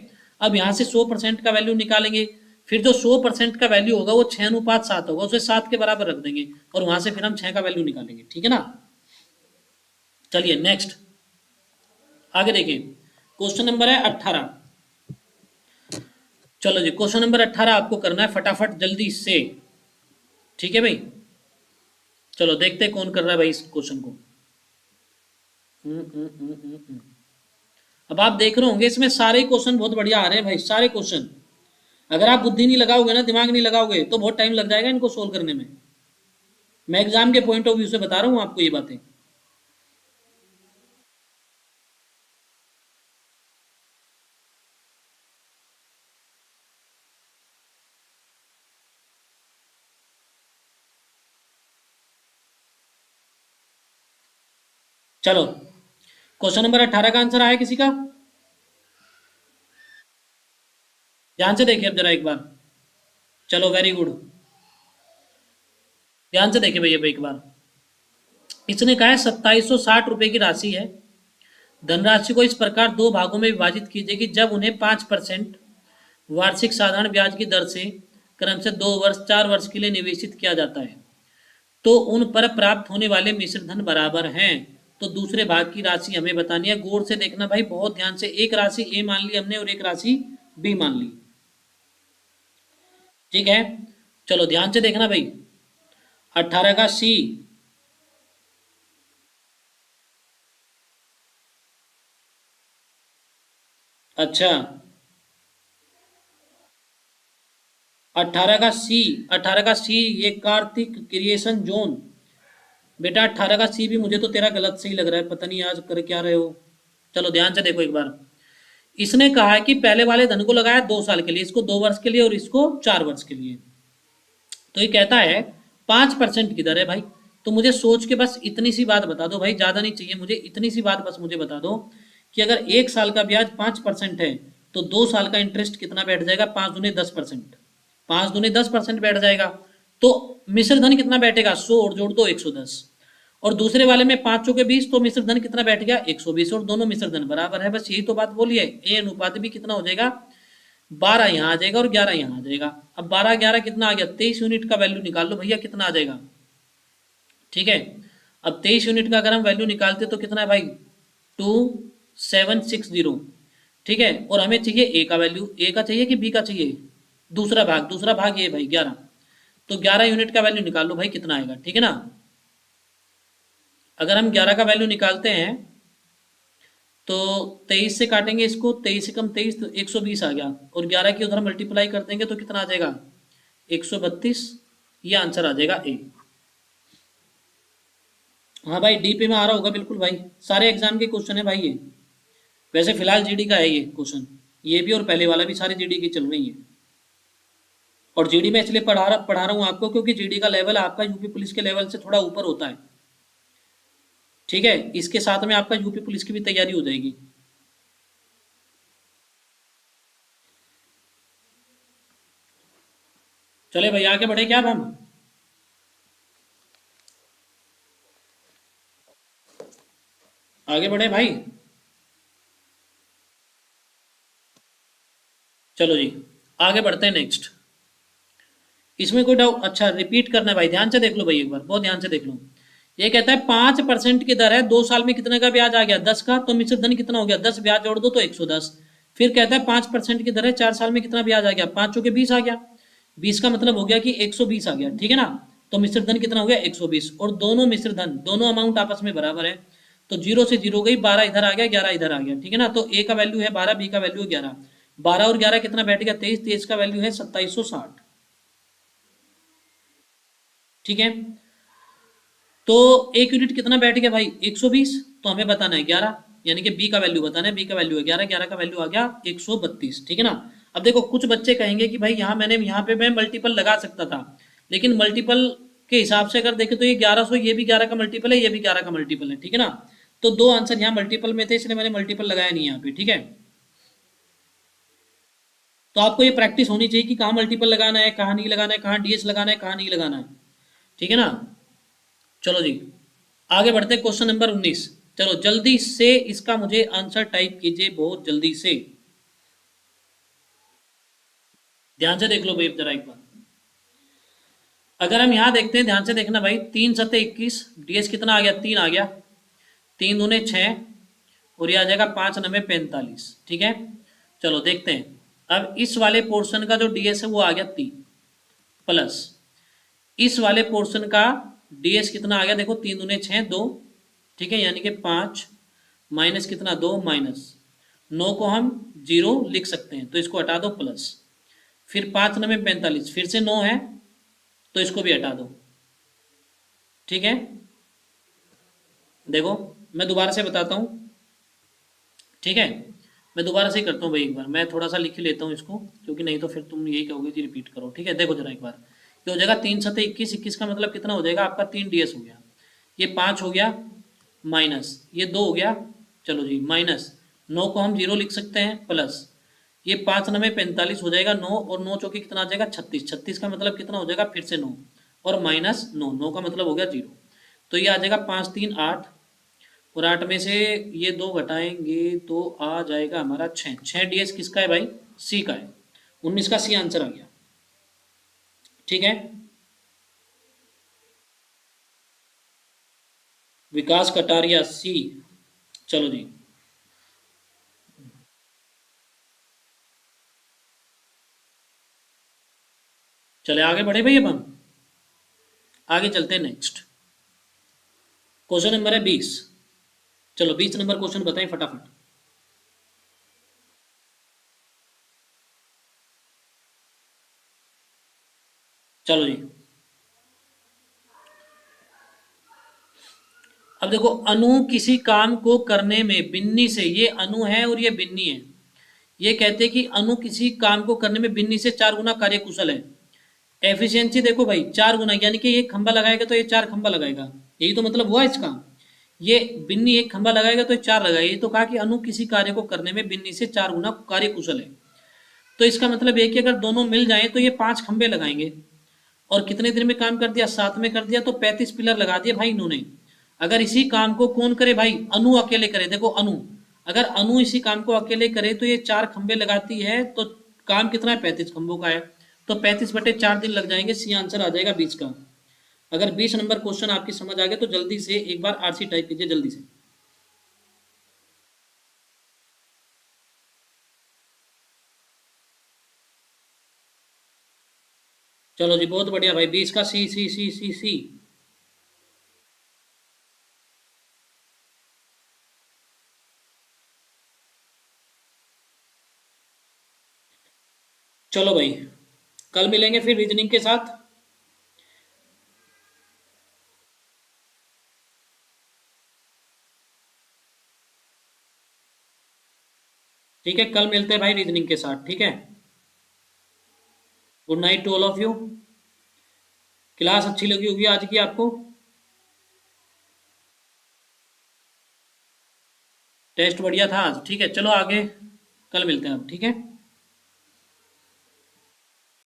अब यहाँ से 100% का वैल्यू निकालेंगे। फिर जो 100% का वैल्यू होगा वो 6:7 होगा, उसे 7 के बराबर रख देंगे और वहां से फिर हम 6 का वैल्यू निकालेंगे। ठीक है ना। चलिए नेक्स्ट आगे देखिए। क्वेश्चन नंबर है 18। चलो जी, क्वेश्चन नंबर 18 आपको करना है फटाफट जल्दी से। ठीक है भाई। चलो देखते हैं कौन कर रहा है भाई इस क्वेश्चन को। अब आप देख रहे होंगे इसमें सारे क्वेश्चन बहुत बढ़िया आ रहे हैं भाई, सारे क्वेश्चन। अगर आप बुद्धि नहीं लगाओगे ना, दिमाग नहीं लगाओगे, तो बहुत टाइम लग जाएगा इनको सोल्व करने में। मैं एग्जाम के पॉइंट ऑफ व्यू से बता रहा हूँ आपको ये बातें। चलो क्वेश्चन नंबर 18 का आंसर आया किसी का? ध्यान से देखिए अब जरा एक बार। चलो वेरी गुड। ध्यान से देखिए भैया एक बार। इसने कहा है 2760 रुपए की राशि है। धनराशि को इस प्रकार दो भागों में विभाजित कीजिए कि जब उन्हें 5% वार्षिक साधारण ब्याज की दर से क्रम से 2 वर्ष 4 वर्ष के लिए निवेशित किया जाता है तो उन पर प्राप्त होने वाले मिश्र धन बराबर हैं। तो दूसरे भाग की राशि हमें बतानी है। गौर से देखना भाई, बहुत ध्यान से। एक राशि ए मान ली हमने और एक राशि बी मान ली, ठीक है। चलो ध्यान से देखना भाई, 18 का सी, अच्छा 18 का सी, 18 का सी, ये कार्तिक क्रिएशन जोन। बेटा 18 का सी भी मुझे तो तेरा गलत सही लग रहा है, पता नहीं आज कर क्या रहे हो। चलो ध्यान से देखो एक बार। इसने कहा है कि पहले वाले धन को लगाया 2 साल के लिए, इसको 2 वर्ष के लिए और इसको 4 वर्ष के लिए। तो ये कहता है 5% की दर है भाई। तो मुझे सोच के बस इतनी सी बात बता दो भाई, ज्यादा नहीं चाहिए मुझे, इतनी सी बात बस मुझे बता दो कि अगर 1 साल का ब्याज 5% है तो 2 साल का इंटरेस्ट कितना बैठ जाएगा? 5 दूनी 10%, 5 दूनी 10% बैठ जाएगा। तो मिश्र धन कितना बैठेगा? 100 और जोड़ दो 110। और दूसरे वाले में 5 चौके 20, तो मिश्र धन कितना बैठ गया? 120। और दोनों मिश्र धन बराबर है, बस यही तो बात बोली है। ए अनुपात भी कितना हो जाएगा? 12 यहाँ आ जाएगा और 11 यहाँ आ जाएगा। अब 12 11 कितना आ गया? 23 यूनिट का वैल्यू निकाल लो भैया, कितना आ जाएगा? ठीक है। अब 23 यूनिट का अगर हम वैल्यू निकालते तो कितना है भाई? 2760। ठीक है। और हमें चाहिए ए का वैल्यू, ए का चाहिए कि बी का चाहिए? दूसरा भाग, दूसरा भाग ये भाई 11। तो 11 यूनिट का वैल्यू निकाल लो भाई, कितना आएगा? ठीक है ना। अगर हम 11 का वैल्यू निकालते हैं तो 23 से काटेंगे इसको, 23 से कम 23 तो 120 आ गया, और 11 की उधर मल्टीप्लाई कर देंगे तो कितना आ जाएगा? 132। ये आंसर आ जाएगा ए। हाँ भाई, डीपी में आ रहा होगा बिल्कुल भाई, सारे एग्जाम के क्वेश्चन है भाई ये। वैसे फिलहाल जीडी का है ये क्वेश्चन, ये भी और पहले वाला भी सारे जीडी की चल रही है। और जीडी में इसलिए पढ़ा रहा हूँ आपको क्योंकि जीडी का लेवल आपका यूपी पुलिस के लेवल से थोड़ा ऊपर होता है। ठीक है, इसके साथ में आपका यूपी पुलिस की भी तैयारी हो जाएगी। चले भाई आगे बढ़े क्या अब हम? आगे बढ़े भाई। चलो जी आगे बढ़ते हैं नेक्स्ट। इसमें कोई डाउट? अच्छा रिपीट करना है भाई, ध्यान से देख लो भाई एक बार, बहुत ध्यान से देख लो। ये कहता है 5% की दर है, 2 साल में कितने का ब्याज आ गया? 10 का। तो मिश्र धन कितना हो गया? 10 ब्याज जोड़ दो तो 110। फिर कहता है 5% की दर है, 4 साल में कितना ब्याज आ गया? 5 चौके 20 आ गया। 20 का मतलब हो गया कि 120 आ गया, ठीक है ना। तो मिश्र धन कितना हो गया? 120। और दोनों मिश्र धन, दोनों अमाउंट आपस में बराबर है। तो 0 से 0 गई, 12 इधर आ गया, 11 इधर आ गया, ठीक है ना। तो ए का वैल्यू है 12, बी का वैल्यू है 11। 12 और 11 कितना बैठ गया? 23। 23 का वैल्यू है 2760। ठीक है। तो एक यूनिट कितना बैठ गया भाई? 120। तो हमें बताना है 11, यानी कि बी का वैल्यू बताना है। बी का वैल्यू है 11, 11 का वैल्यू आ गया 132। ठीक है ना। अब देखो कुछ बच्चे कहेंगे कि भाई यहाँ पे मैं मल्टीपल लगा सकता था, लेकिन मल्टीपल के हिसाब से अगर देखें तो ये 1100, ये भी 11 का मल्टीपल है, ये भी 11 का मल्टीपल है, ठीक है ना। तो दो आंसर यहाँ मल्टीपल में थे, इसलिए मैंने मल्टीपल लगाया नहीं यहाँ पे, ठीक है। तो आपको ये प्रैक्टिस होनी चाहिए कि कहाँ मल्टीपल लगाना है, कहाँ नहीं लगाना है, कहाँ डीएस लगाना है, कहाँ नहीं लगाना है, ठीक है ना। चलो जी आगे बढ़ते हैं, क्वेश्चन नंबर 19। चलो जल्दी से इसका मुझे आंसर टाइप कीजिए, बहुत जल्दी से। ध्यान से देख लो भाई जरा एक बार। अगर हम यहां देखते हैं, ध्यान से देखना भाई, 3 7 21, डीएस कितना आ गया? 3 आ गया। 3 दूने 6, और ये आ जाएगा 5 9 45, ठीक है। चलो देखते हैं। अब इस वाले पोर्शन का जो डीएस है वो आ गया 3, प्लस इस वाले पोर्शन का डीएस कितना आ गया? देखो 3 दूने 6 2, ठीक है, यानी कि 5, माइनस कितना? 2, माइनस 9 को हम 0 लिख सकते हैं, तो इसको हटा दो, प्लस फिर 5 9 45, फिर से 9 है तो इसको भी हटा दो, ठीक है। देखो मैं दोबारा से बताता हूँ, ठीक है। मैं दोबारा से ही करता हूँ भाई, एक बार मैं थोड़ा सा लिख ही लेता हूँ इसको, क्योंकि नहीं तो फिर तुम यही कहोगे कि रिपीट करो, ठीक है। देखो जरा एक बार, ये हो जाएगा 3 7 21, 21 का मतलब कितना हो जाएगा आपका? 3 डीएस हो गया। ये 5 हो गया, माइनस ये 2 हो गया, चलो जी, माइनस 9 को हम 0 लिख सकते हैं, प्लस ये 5 9 45 हो जाएगा 9, और 9 चौके कितना आ जाएगा? 36। 36 का मतलब कितना हो जाएगा? फिर से 9, और माइनस 9, 9 का मतलब हो गया 0। तो ये आ जाएगा 5 3 8, और 8 में से ये 2 घटाएंगे तो आ जाएगा हमारा 6। 6 डीएस किसका है भाई? सी का है। 19 का सी आंसर आ गया, ठीक है। विकास कटारिया सी। चलो जी, चले आगे बढ़े भाई। अब हम आगे चलते हैं नेक्स्ट। क्वेश्चन नंबर है 20। चलो 20 नंबर क्वेश्चन बताएं फटाफट। चलो जी, अब देखो, अनु किसी काम को करने में बिन्नी से, ये अनु है और ये बिन्नी है। ये कहते हैं कि अनु किसी काम को करने में बिन्नी से 4 गुना कार्यकुशल है। एफिशिएंसी देखो भाई, 4 गुना, यानी कि एक खंबा लगाएगा तो ये 4 खंबा लगाएगा। यही तो मतलब हुआ इसका। ये बिन्नी एक खंबा लगाएगा तो ये 4 लगाएगा। ये तो कहा कि अनु किसी कार्य को करने में बिन्नी से 4 गुना कार्यकुशल है। तो इसका मतलब है कि अगर दोनों मिल जाएं तो ये 5 खंबे लगाएंगे। और कितने दिन में काम कर दिया? 7 में कर दिया। तो 35 पिलर लगा दिए भाई इन्होंने। अगर इसी काम को कौन करे भाई? अनु अकेले करे। देखो अनु, अगर अनु इसी काम को अकेले करे तो ये 4 खंबे लगाती है। तो काम कितना है? 35 खंबों का है। तो 35/4 दिन लग जाएंगे। सी आंसर आ जाएगा 20 का। अगर 20 नंबर क्वेश्चन आपकी समझ आ गया तो जल्दी से एक बार आरसी टाइप कीजिए जल्दी से। चलो जी, बहुत बढ़िया भाई। 20 का सी सी सी सी सी। चलो भाई, कल मिलेंगे फिर रीजनिंग के साथ। ठीक है, कल मिलते हैं भाई रीजनिंग के साथ। ठीक है, good night to all of you. Class अच्छी लगी होगी आज की आपको। टेस्ट बढ़िया था आज। ठीक है, चलो आगे कल मिलते हैं अब। ठीक है।